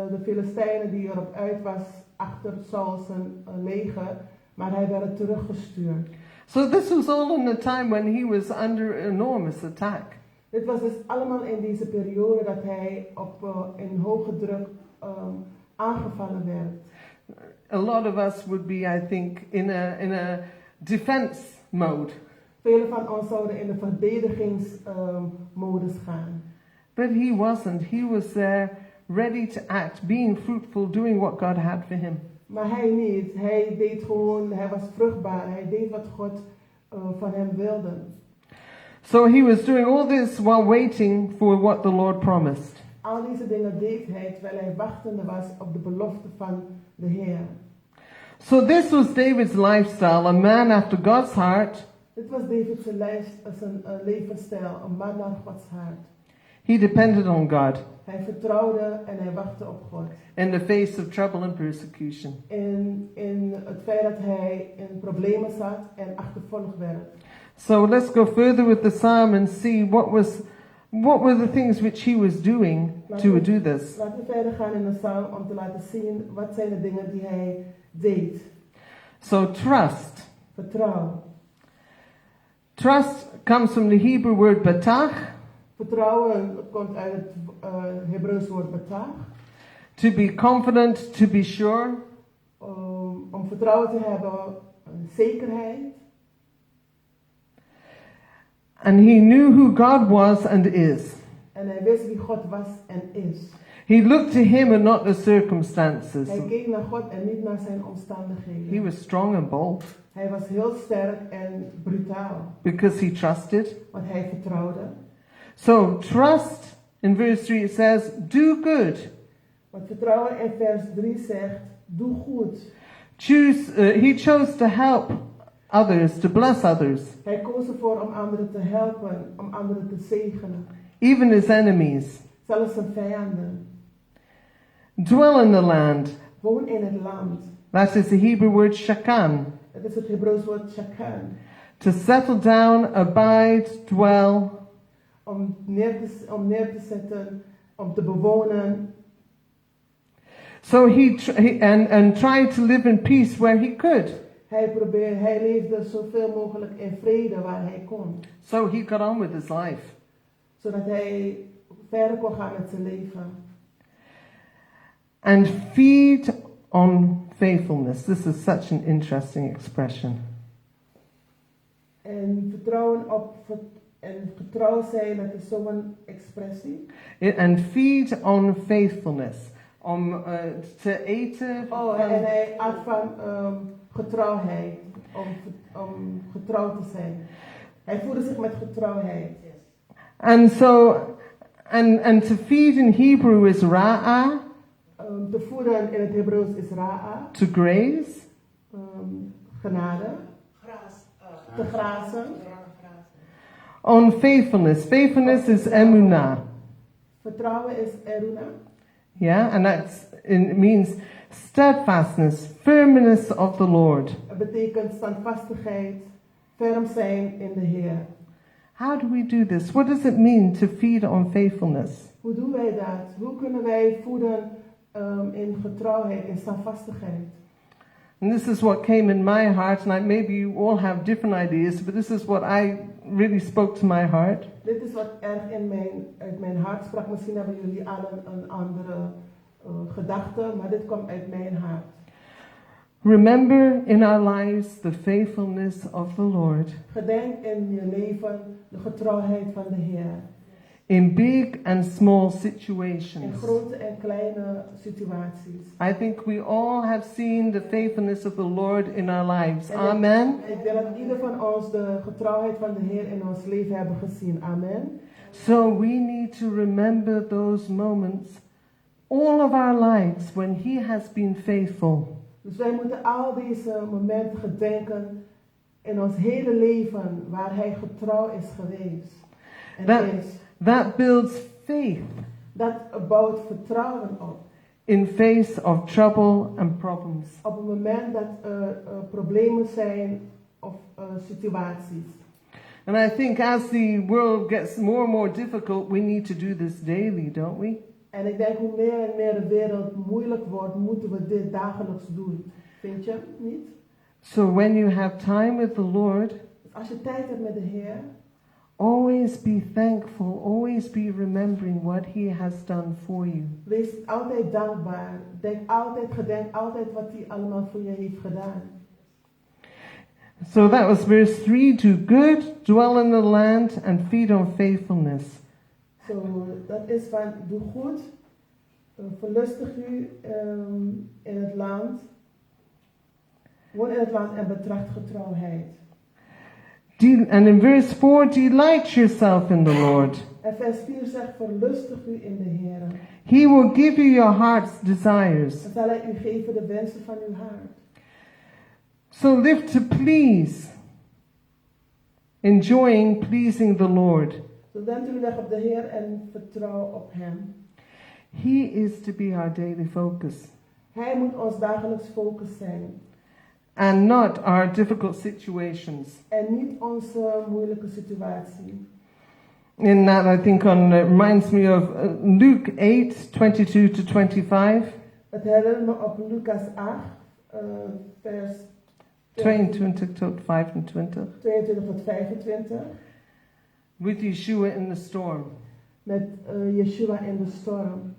de Filistijnen die erop uit was achter Saul zijn leger, maar hij werd teruggestuurd. So this was all in the time when he was under enormous attack. Dit was dus allemaal in deze periode dat hij in hoge druk aangevallen werd. A lot of us would be, I think, in a defense mode. Velen van ons zouden in de verdedigingsmodus gaan. But he wasn't. He was there, ready to act, being fruitful, doing what God had for him. Maar hij niet. Hij deed gewoon, hij was vruchtbaar. Hij deed wat God van hem wilde. So he was doing all this while waiting for what the Lord promised. Al deze dingen deed hij terwijl hij wachtende was op de belofte van de Heer. So this was David's lifestyle, a man after God's heart. Dit was David's levensstijl, een man naar Gods hart. He depended on God Hij vertrouwde en hij wachtte op God. in the face of trouble and persecution. In het feit dat hij in problemen zat en achtervolgd werd. So let's go further with the psalm and see what were the things which he was doing to do this. Laten we verder gaan in de psalm om te laten zien wat zijn de dingen die hij deed. So trust. Vertrouw. Trust comes from the Hebrew word batach. Vertrouwen komt uit het Hebreeuws woord batach. To be confident, to be sure. Om vertrouwen te hebben, zekerheid. And he knew who God was and is. En hij wist wie God was en is. He looked to him and not the circumstances. Hij keek naar God en niet naar zijn omstandigheden. He was strong and bold. Hij was heel sterk en brutaal. Because he trusted. Want hij vertrouwde. So trust, in verse 3 it says, do good. Want vertrouwen in vers 3 zegt, doe goed. He chose to help others, to bless others. Hij koos ervoor om anderen te helpen, om anderen te zegenen. Even his enemies. Zelfs zijn vijanden. Dwell in the land. Woon in het land. That is the Hebrew word shakan. Het is het Hebreeuws woord shakan. To settle down, abide, dwell. Om neer te zetten, om te bewonen. So he tried to live in peace where he could. Hij leefde zoveel mogelijk in vrede waar hij kon. So he got on with his life. Zodat hij verder kon gaan met zijn leven. And feed on faithfulness. This is such an interesting expression. En vertrouwen op en getrouw zijn, dat is zo'n expressie. And feed on faithfulness. Om te eten. En hij at van getrouwheid. Om getrouw te zijn. Hij voedde zich met getrouwheid. And so, and to feed in Hebrew is ra'a. Te voeden in het Hebreeuws is ra'a. To graze. Genade. Te grazen. On faithfulness. Faithfulness is emunah. Vertrouwen is eruna. Yeah, and it means steadfastness, firmness of the Lord. Het betekent standvastigheid, ferm zijn in de Heer. How do we do this? What does it mean to feed on faithfulness? Hoe doen wij dat? Hoe kunnen wij voeden in getrouwheid, in standvastigheid? And this is what came in my heart, and maybe you all have different ideas, but this is what I really spoke to my heart. Dit is wat erg uit mijn hart sprak. Misschien hebben jullie allen een andere gedachte, maar dit kwam uit mijn hart. Remember in our lives the faithfulness of the Lord. Gedenk in je leven de getrouwheid van de Heer. In big and small In situations. grote en kleine situaties. I think we all have seen the faithfulness of the Lord in our lives. Amen. Ik denk dat ieder van ons de getrouwheid van de Heer in ons leven hebben gezien. Amen. So we need to remember those moments, all of our lives, when He has been faithful. Dus wij moeten al deze momenten gedenken in ons hele leven waar Hij getrouw is geweest. En That builds faith dat bouwt vertrouwen op. in face of trouble and problems. Op het moment dat er problemen zijn of situaties. And I think as the world gets more and more difficult, we need to do this daily, don't we? En ik denk hoe meer en meer de wereld moeilijk wordt, moeten we dit dagelijks doen. Vind je niet? So when you have time with the Lord, Dus als je tijd hebt met de Heer, always be thankful, always be remembering what He has done for you. wees altijd dankbaar. Gedenk altijd wat Hij allemaal voor je heeft gedaan. So that was verse 3, do good, dwell in the land, and feed on faithfulness. Zo, dat is van, doe goed, verlustig u in het land, woon in het land en betracht getrouwheid. And in verse 4, delight yourself in the Lord. En vers 4 zegt, verlustig u in de Heer. He will give you your heart's desires. Dan zal Hij u geven de wensen van uw hart. So live to please, enjoying pleasing the Lord. Zo wend u weg op de Heer en vertrouw op Hem. He is to be our daily focus, Hij moet ons dagelijks focus zijn. and not our difficult situations. En niet onze moeilijke situatie. In that, I think, reminds me of Luke 8, 22 to 25. Het herinnert me op Lucas 8, vers 22 tot 25. 22 tot 25. With Yeshua in the storm. Met Yeshua in de storm.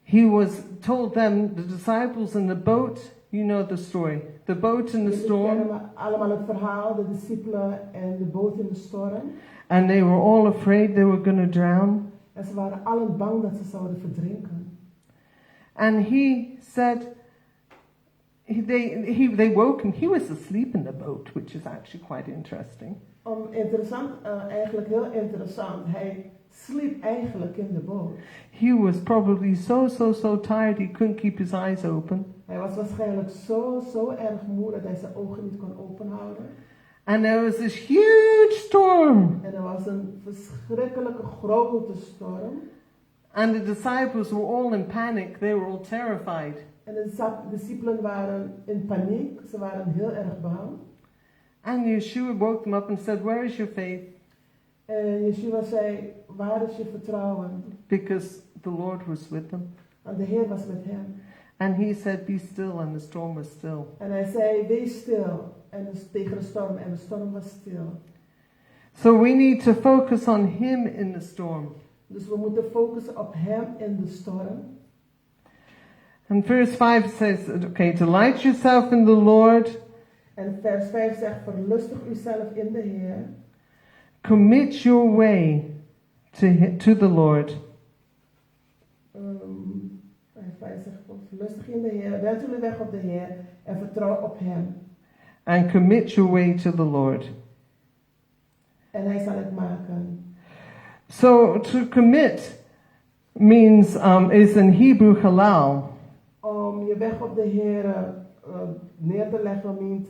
He was told them, the disciples in the boat, you know the story. The boat in the Jullie storm. kennen allemaal het verhaal, de discipelen en de boot in de storm. And they were all afraid they were going to drown. En ze waren allen bang dat ze zouden verdrinken. And he said, they woke him. He was asleep in the boat, which is actually quite interesting. Eigenlijk heel interessant. Hij sliep eigenlijk in de boot. He was probably so tired he couldn't keep his eyes open. Hij was waarschijnlijk zo erg moe dat hij zijn ogen niet kon openhouden. And there was this huge storm. En er was een verschrikkelijke grote storm. And the disciples were all in panic. They were all terrified. En de discipelen waren in paniek. Ze waren heel erg bang. And Yeshua woke them up and said, "Where is your faith?" En Yeshua zei, waar is je vertrouwen? Because the Lord was with them. Want de Heer was met hem. And he said, "Be still," and the storm was still. En hij zei, wees stil. En dus tegen de storm. En de storm was stil. So we need to focus on him in the storm. Dus we moeten focussen op hem in de storm. And verse 5 says, okay, delight yourself in the Lord. En vers 5 zegt, verlustig uzelf in de Heer. Commit your way to the Lord. Vers 5 zegt, verlustig in de Heer. Wend jullie weg op de Heer. En vertrouw op hem. And commit your way to the Lord. En hij zal het maken. So to commit means, is in Hebrew halal. Om je weg op de Heer neer te leggen means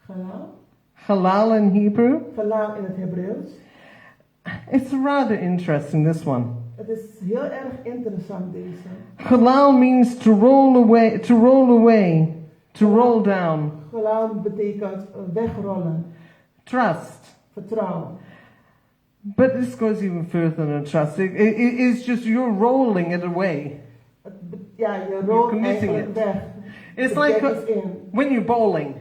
halal. Halal in Hebrew. Halal in het Hebreeuws. It's rather interesting, this one. Het is heel erg interessant deze. Halal means to roll away, to roll away, to roll down. Halal betekent wegrollen, Trust. vertrouwen. But this goes even further than trust. It's just you're rolling it away. Ja, je rolt committing eigenlijk it. weg. It's De like dek is in. when you're bowling.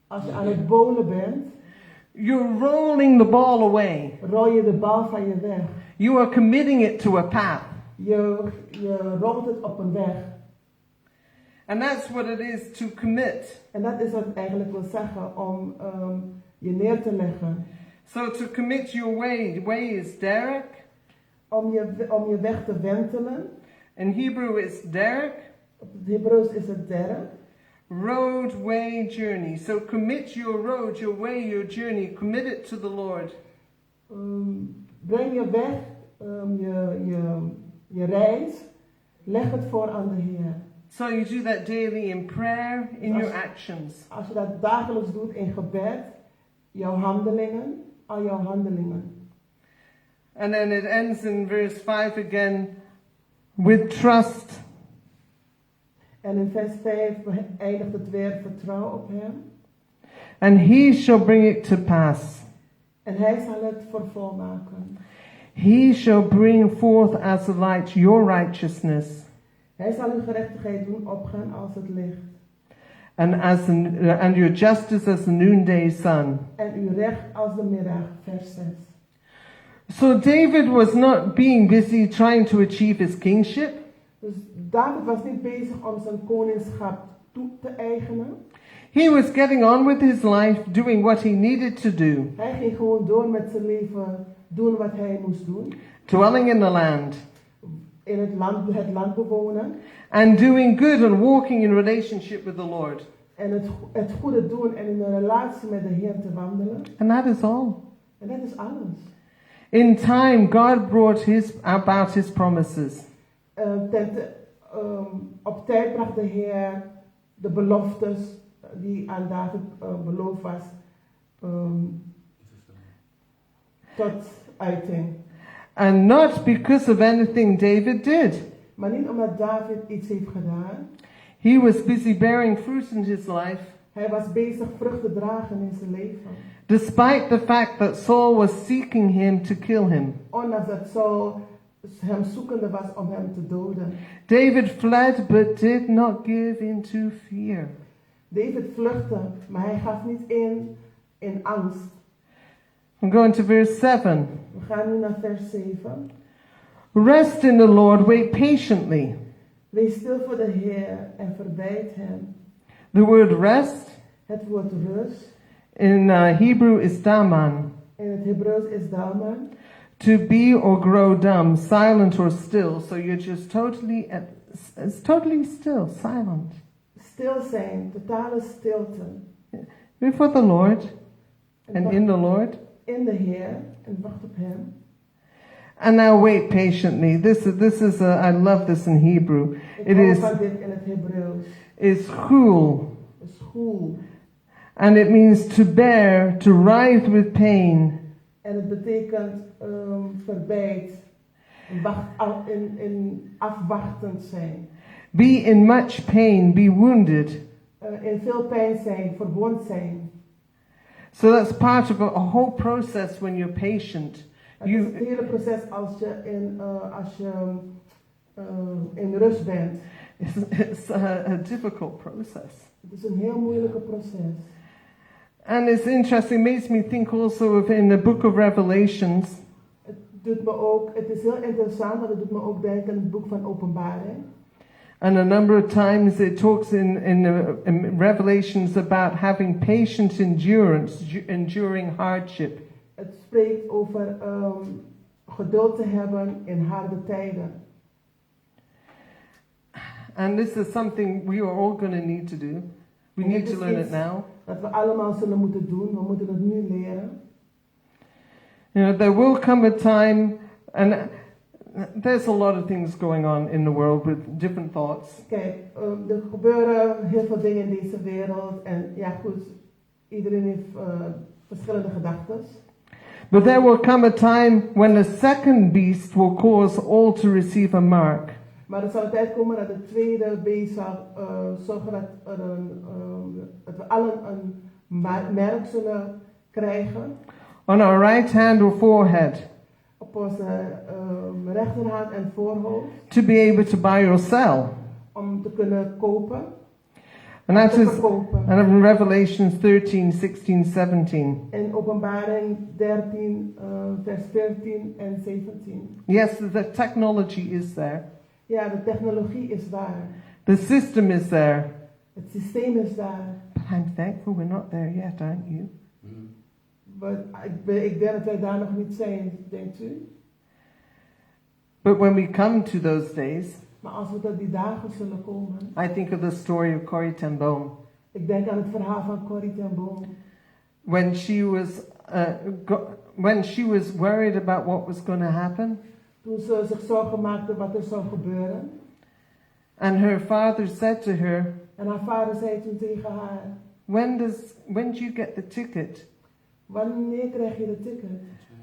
Als je aan het bowlen bent, You're rolling the ball away. rol je de bal van je weg. You are committing it to a path. Je rolt het op een weg. And that's what it is to commit. En dat is wat het eigenlijk wil zeggen, om je neer te leggen. So to commit your way is derek. Om je weg te wentelen. In Hebrew it's derek. Op het Hebreeuws is het derek. Road, way, journey. So commit your road, your way, your journey. Commit it to the Lord. Breng je weg, je reis, leg het voor aan de Heer. So you do that daily in prayer, in your actions. Als je dat dagelijks doet in gebed, jouw handelingen, al jouw handelingen. And then it ends in verse 5 again, with trust. En in vers 5 eindigt het weer vertrouw op hem. And he shall bring it to pass. En hij zal het vervolmaken. He shall bring forth as a light your righteousness. Hij zal uw gerechtigheid doen opgaan als het licht. And your justice as the noonday sun. En uw recht als de middag, vers 6. So David was not being busy trying to achieve his kingship. Dus David was niet bezig om zijn koningschap toe te eigenen. He was getting on with his life, doing what he needed to do. Hij ging gewoon door met zijn leven, doen wat hij moest doen. Dwelling in the land. In het land bewonen. And doing good and walking in relationship with the Lord. En het goede doen en in een relatie met de Heer te wandelen. And that is all. En dat is alles. In time, God brought about his promises. Op tijd bracht de Heer de beloftes die aan David beloofd was tot uiting. And not because of anything David did. Maar niet omdat David iets heeft gedaan. He was busy bearing fruit in his life. Hij was bezig vrucht te dragen in zijn leven. Despite the fact that Saul was seeking him to kill him. Ondanks dat Saul hem zoekende was om hem te doden. David fled but did not give in to fear. David vluchtte, maar hij gaf niet in angst. I'm going to verse 7. We gaan nu naar vers 7. Rest in the Lord, wait patiently. Wees stil voor de Heer en verbeid hem. The word rest Het woord rust in Hebrew is daman. in het Hebreeuws is dalman. To be or grow dumb, silent or still. So you're just totally still, silent. Stil zijn, totale stilte. Before the Lord and in the Lord. In de Heer en wacht op hem. And now wait patiently. This is I love this in Hebrew. Ik hou van dit in het Hebreeuws. Is chul. Is goed. And it means to bear, to writhe with pain. En het betekent verbeid, in afwachtend zijn. Be in much pain, be wounded. In veel pijn zijn, verwond zijn. So that's part of a whole process when you're patient. Het is het hele proces als je in rust bent. It's a difficult process. Het is een heel moeilijke proces. And it's interesting, makes me think also of in the book of Revelations. Het is heel interessant, want het doet me ook denken aan het boek van Openbaring. And a number of times it talks in Revelations about having patient endurance, enduring hardship. Het spreekt over geduld te hebben in harde tijden. And this is something we are all going to need to do. We need to learn it now. Dat we allemaal zullen moeten doen. We moeten het nu leren. You know, there will come a time, and there's a lot of things going on in the world with different thoughts. Kijk, er gebeuren heel veel dingen in deze wereld. En ja goed, iedereen heeft verschillende gedachten. But there will come a time when the second beast will cause all to receive a mark. Maar er zal een tijd komen dat de tweede beest zal zorgen dat we allen een merk zullen krijgen. On our right hand or forehead. Op onze rechterhand en voorhoofd. To be able to buy or sell. Om te kunnen kopen. And that is in Revelation 13, 16, 17. In Openbaring 13, vers 14 en 17. Yes, the technology is there. Ja, de technologie is daar. The system is there. Het systeem is daar. But I'm thankful we're not there yet, aren't you? Ik denk dat wij daar nog niet zijn, denkt u? But when we come to those days, maar als we tot die dagen zullen komen, I think of the story of Corrie ten Boom. Ik denk aan het verhaal van Corrie ten Boom. When she was worried about what was going to happen. Toen ze zich zorgen maakte wat er zou gebeuren. And her father said to her, en haar vader zei toen tegen haar, when do you get the ticket? Wanneer krijg je de ticket?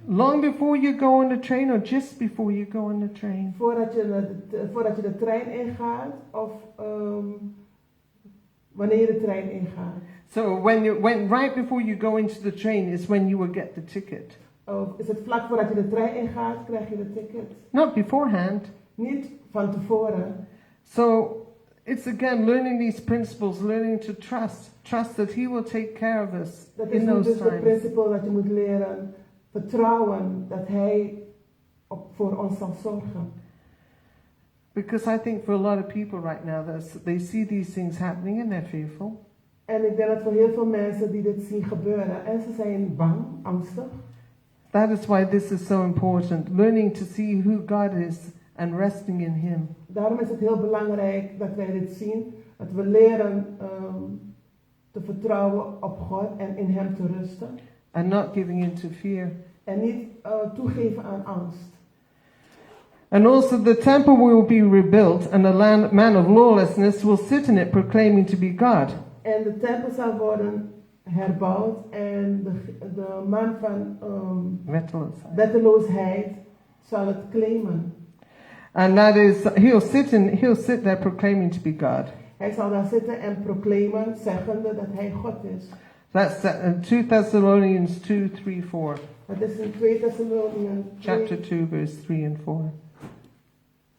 Long before you go on the train or just before you go on the train? Voordat je de trein ingaat of wanneer je de trein ingaat. So right before you go into the train is when you will get the ticket. Of is het vlak voordat je de trein ingaat, krijg je de ticket? Not beforehand. Niet van tevoren. So it's again learning these principles, learning to trust that He will take care of us in those times. Dat is dus het principe dat je moet leren, vertrouwen dat Hij voor ons zal zorgen. Because I think for a lot of people right now, they see these things happening and they're fearful. En ik denk dat voor heel veel mensen die dit zien gebeuren en ze zijn bang, angstig. That is why this is so important, learning to see who God is and resting in Him. Daarom is het heel belangrijk dat wij dit zien, dat we leren te vertrouwen op God en in Hem te rusten. And not giving in to fear. En niet toegeven aan angst. And also the temple will be rebuilt and the man of lawlessness will sit in it proclaiming to be God. En de tempel zal worden herbouwd en de man van wetteloosheid zal het claimen. And that is, he'll sit there proclaiming to be God. Hij zal daar zitten en proclaimen, zeggende dat hij God is. That's 2 Thessalonians 2, 3, 4. Dat is in 2 Thessalonians chapter 2, verse 3 and 4.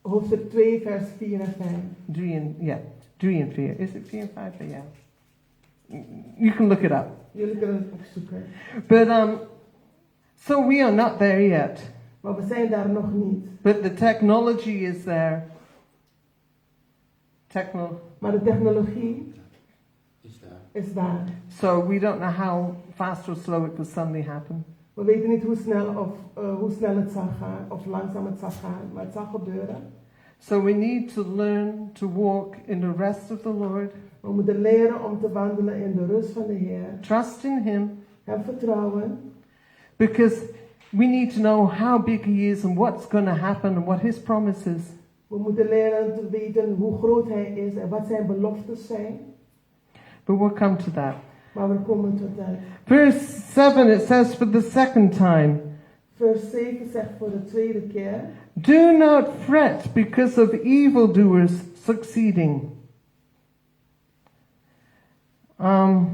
Hoofdstuk 2, vers 4 en 5. 3 and 4. Is it 4 and 5? Yeah. You can look it up. Jullie kunnen het opzoeken. But so we are not there yet. Maar we zijn daar nog niet. But the technology is there. Maar de technologie is daar. So we don't know how fast or slow it will suddenly happen. We weten niet hoe snel het zal gaan of langzaam het zal gaan, maar het zal gebeuren. So we need to learn to walk in the rest of the Lord. We moeten leren om te wandelen in de rust van de Heer. Trust in Him. Hem vertrouwen. Because we need to know how big He is and what's going to happen and what His promises. We moeten leren te weten hoe groot Hij is en wat zijn beloftes zijn. But we'll come to that. Maar we komen tot dat. Verse 7, it says for the second time. Vers 7 zegt voor de tweede keer. Do not fret because of evildoers succeeding. Psalm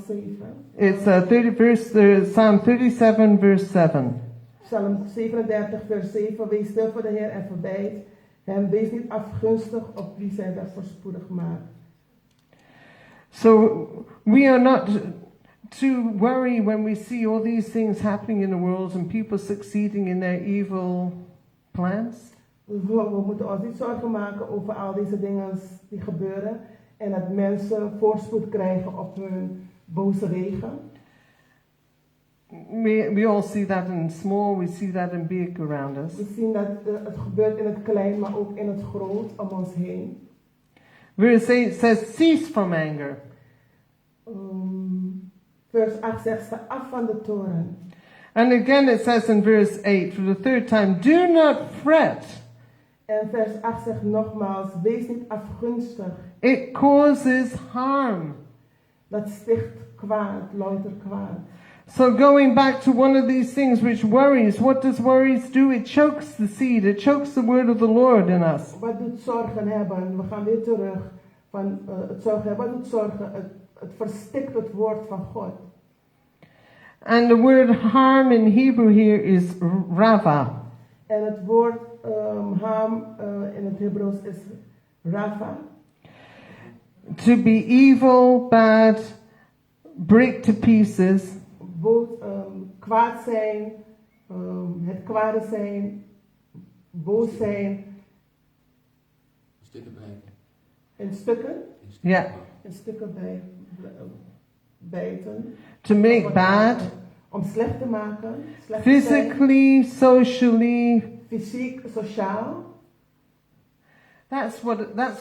7. It's Psalm 37, verse 7. Psalm 37, vers 7. Wees stil voor de Heer en verbijd hem. Wees niet afgunstig op wie zijn weg voorspoedig maakt. So we are not to worry when we see all these things happening in the world and people succeeding in their evil plans. We moeten ons niet zorgen maken over al deze dingen die gebeuren en dat mensen voorspoed krijgen op hun boze wegen. We all see that in small, we see that in big around us. We zien dat het gebeurt in het klein, maar ook in het groot om ons heen. Verse 8 says, cease from anger. Vers 8 zegt, sta af van de toorn. And again it says in verse 8, for the third time, do not fret. En vers 8 zegt nogmaals, wees niet afgunstig. It causes harm. Dat sticht kwaad, louter kwaad. So going back to one of these things which worries, what does worries do? It chokes the seed, it chokes the word of the Lord in us. Wat doet zorgen hebben? We gaan weer terug van het zorgen hebben. Wat doet zorgen? Het verstikt het woord van God. And the word harm in Hebrew here is rava. En het woord harm in het Hebreeuws is rava. To be evil, bad, break to pieces. Kwaad zijn, het kwade zijn, boos zijn. Stukken breken. In stukken? Yeah. In stukken bijten. To make bad. Om slecht te maken. Slecht Physically, socially. Fysiek, sociaal. That's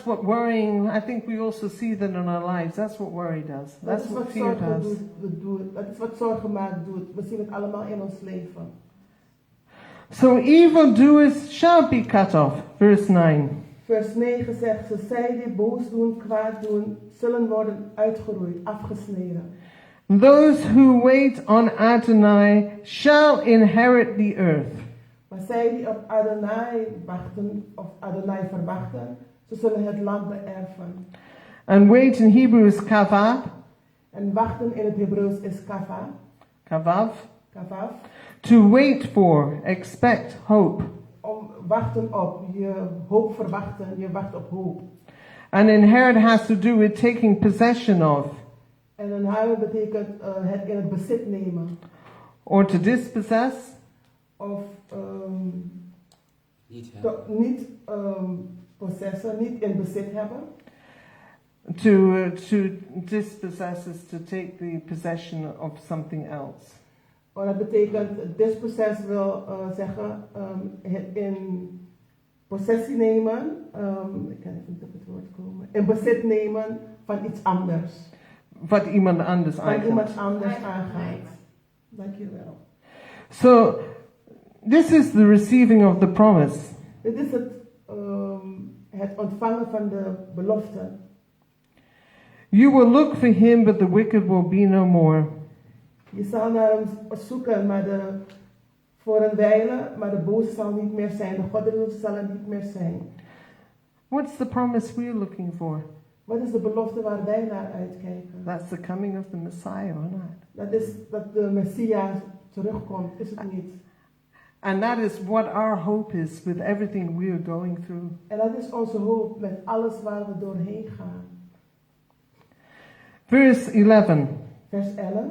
what worrying, I think we also see that in our lives. That's what worry does. That's what fear does. Dat is wat zorgen maakt doet. We zien het allemaal in ons leven. So evildoers shall be cut off. Verse 9. Vers 9 zegt ze, zij die boos doen, kwaad doen, zullen worden uitgeroeid, afgesneden. Those who wait on Adonai shall inherit the earth. Maar zij die op Adonai wachten, of Adonai verwachten, ze zullen het land beërven. And wait in Hebrew is kavav. En wachten in het Hebreeuws is kava. Kavav. Kavav. To wait for, expect, hope. Om wachten op, je hoop verwachten, je wacht op hoop. And inherit has to do with taking possession of. En een huil betekent het in het bezit nemen. Or to dispossess. Of Niet possessen, niet in bezit hebben. To dispossess is to take the possession of something else. Dat betekent, dispossess wil zeggen het in possessie nemen. Ik kan even niet op het woord komen. In bezit nemen van iets anders. Wat iemand anders van aangaat. iemand anders aangaat. Dankjewel. So, this is the receiving of the promise. Dit is het ontvangen van de belofte. You will look for him, but the wicked will be no more. Je zal naar hem zoeken, maar voor een wijle, maar de boze zal niet meer zijn. De goddeloze zal er niet meer zijn. What's the promise we're looking for? Wat is de belofte waar wij naar uitkijken? That's the coming of the Messiah, or not? Dat is dat de Messias terugkomt, is het niet? And that is what our hope is with everything we are going through. En dat is onze hoop met alles waar we doorheen gaan. Verse 11. Vers 11.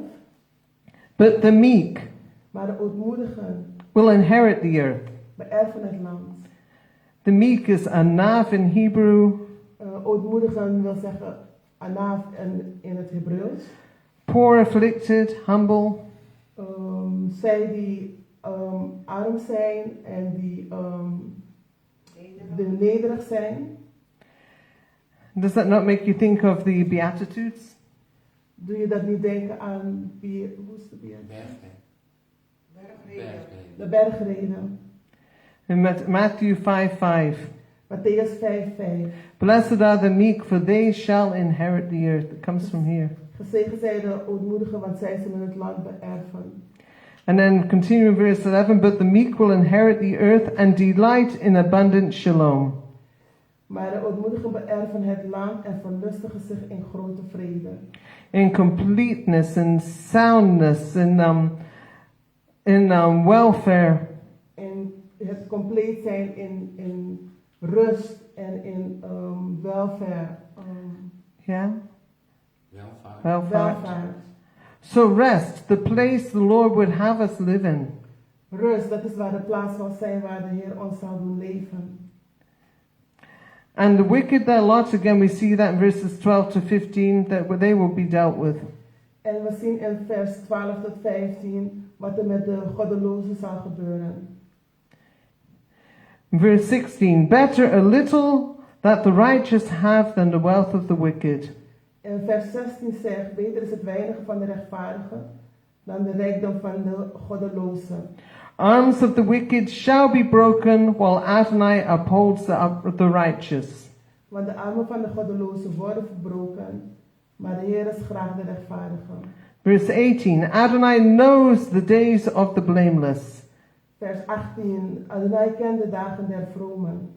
But the meek maar de ootmoedigen will inherit the earth. Beërven het land. The meek is anav in Hebrew. Ootmoedigen wil zeggen anav in het Hebreeuws. Poor, afflicted, humble. Zij die arm zijn en die nederig zijn. Does that not make you think of the Beatitudes? Doe je dat niet denken aan hoe is de Bergreden. De bergreden. In Matthew 5:5. Matthäus 5:5. Blessed are the meek, for they shall inherit the earth. It comes from here. Gezegend zijn de ootmoedigen, want zij zullen het land beërven. And then continue in verse 11, but the meek will inherit the earth and delight in abundant shalom. Maar de ootmoedigen beërven het land en verlustigen zich in grote vrede. In completeness, in soundness, in welfare. In het compleet zijn in rust en in welfare. Yeah? Welvaart. So rest, the place the Lord would have us live in. Rust, dat is waar de plaats zal zijn waar de Heer ons zal doen leven. And the wicked, their lot, again we see that in verses 12 to 15, that they will be dealt with. En we zien in vers 12 tot 15 wat er met de goddelozen zal gebeuren. Verse 16, better a little that the righteous have than the wealth of the wicked. En vers 16 zegt, beter is het weinige van de rechtvaardigen dan de rijkdom van de goddelozen. Arms of the wicked shall be broken, while Adonai upholds the righteous. Want de armen van de goddelozen worden verbroken, maar de Heer is graag de rechtvaardige. Verse 18, Adonai knows the days of the blameless. Vers 18. Adonai kent de dagen der vromen.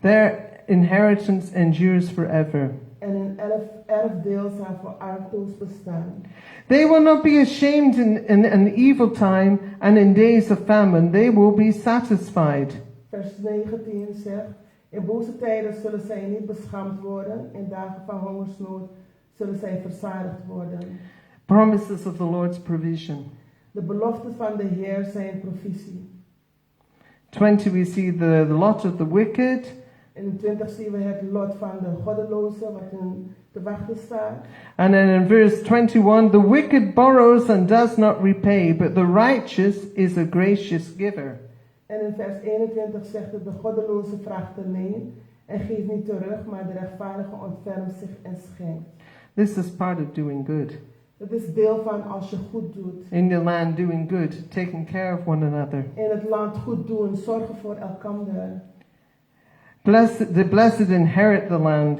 Their inheritance endures forever. En hun erfdeel zal voor altoos bestaan. They will not be ashamed in an evil time, and in days of famine they will be satisfied. Vers 19 zegt, in boze tijden zullen zij niet beschaamd worden, in dagen van hongersnood zullen zij verzadigd worden. Promises of the Lord's provision. De beloften van de Heer zijn provisie. 20 we see the lot of the wicked. In 20 zien we het lot van de goddelozen, wat hun te wachten staat. And then in verse 21, the wicked borrows and does not repay, but the righteous is a gracious giver. En in vers 21 zegt het, de goddeloze vraagt te leen en geeft niet terug, maar de rechtvaardige ontfermt zich en schenkt. This is part of doing good. Dat is deel van als je goed doet. In the land doing good, taking care of one another. In het land goed doen, zorgen voor elkander. The blessed inherit the land,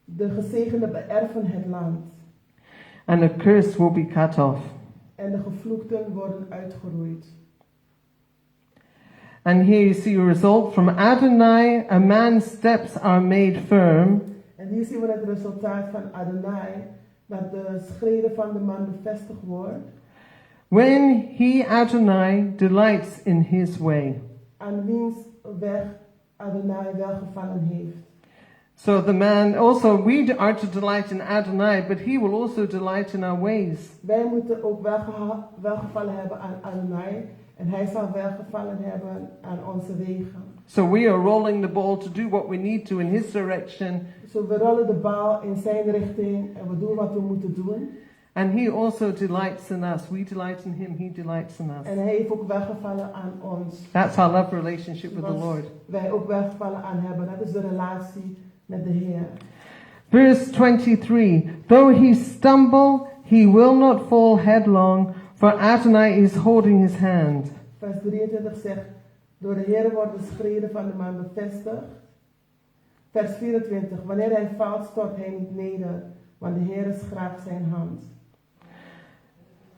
De gezegenden beërven het land. and the curse will be cut off. En de gevloekten worden uitgeroeid. And here you see a result from Adonai, a man's steps are made firm. En hier zien we het resultaat van Adonai, dat de schreden van de man bevestigd wordt. When he, Adonai, delights in his way. Aan wiens weg Adonai welgevallen heeft. So the man, also we are to delight in Adonai, but he will also delight in our ways. Wij moeten ook welgevallen hebben aan Adonai. En hij zal welgevallen hebben aan onze wegen. So we are rolling the ball to do what we need to in his direction. So we rollen de bal in zijn richting en we doen wat we moeten doen. And he also delights in us. We delight in him, he delights in us. En hij heeft ook welgevallen aan ons. That's our love relationship with the Zoals Lord. wij ook welgevallen aan hebben. Dat is de relatie met de Heer. Verse 23, though he stumble, he will not fall headlong, for Adonai is holding his hand. Vers 23 zegt, door de Heer worden de schreden van de man bevestigd. Vers 24, wanneer hij valt, stort hij niet neder, want de Heer schraapt zijn hand.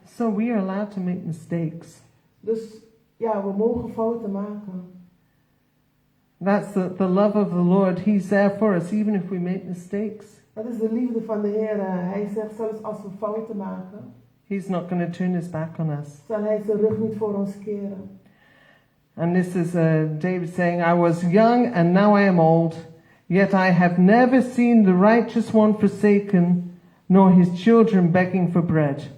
So we are allowed to make mistakes. Dus ja, we mogen fouten maken. That's the love of the Lord. He's there for us, even if we make mistakes. Dat is de liefde van de Heer. Hij zegt zelfs als we fouten maken, He's not going to turn his back on us. zal hij zijn rug niet voor ons keren. And this is David saying, I was young and now I am old, yet I have never seen the righteous one forsaken, nor his children begging for bread.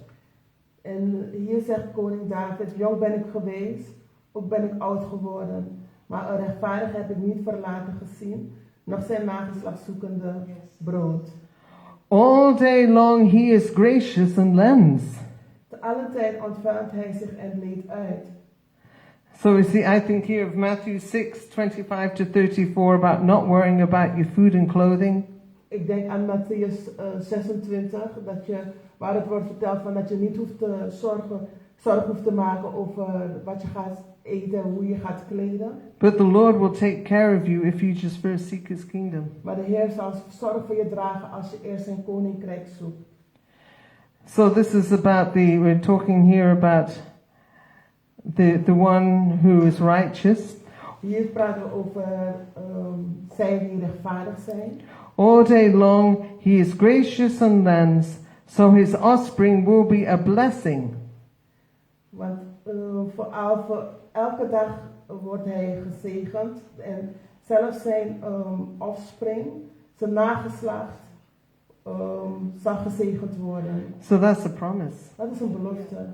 En hier zegt koning David, jong ben ik geweest, ook ben ik oud geworden. Maar een rechtvaardige heb ik niet verlaten gezien, nog zijn nageslacht zoekende brood. All day long he is gracious and lends. Te alle tijd ontfermt hij zich en leent uit. So we see, I think here of Matthew 6, 25 to 34 about not worrying about your food and clothing. Ik denk aan Matthäus 26, waar het wordt verteld van dat je niet hoeft te zorg hoeft te maken over wat je gaat eten en hoe je gaat kleden. But the Lord will take care of you if you just first seek his kingdom. Maar de Heer zal zorg voor je dragen als je eerst zijn koninkrijk zoekt. So this is about we're talking here about the one who is righteous. Hier praten we over zij die rechtvaardig zijn. All day long he is gracious and lends, so his offspring will be a blessing. Want voor elke dag wordt hij gezegend en zelfs zijn offspring, zijn nageslacht, zal gezegend worden. So that's a promise. Dat is een belofte.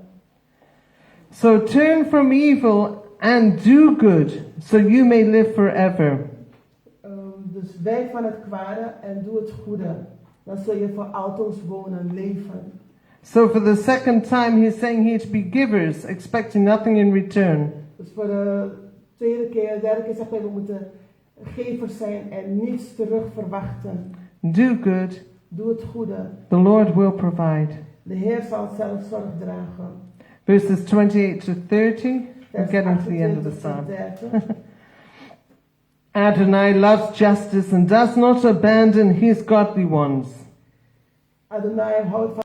So turn from evil and do good, so you may live forever. Dus wijk van het kwade en doe het goede. Dan zul je voor altoos wonen, leven. So for the second time he's saying here to be givers, expecting nothing in return. Dus voor de derde keer zegt hij, we moeten gevers zijn en niets terug verwachten. Do good. Doe het goede. The Lord will provide. De Heer zal zelf zorg dragen. Verses 28 to 30. We're getting to the end of the 28 psalm. tot 30. Adonai loves justice and does not abandon his godly ones. Adonai houdt van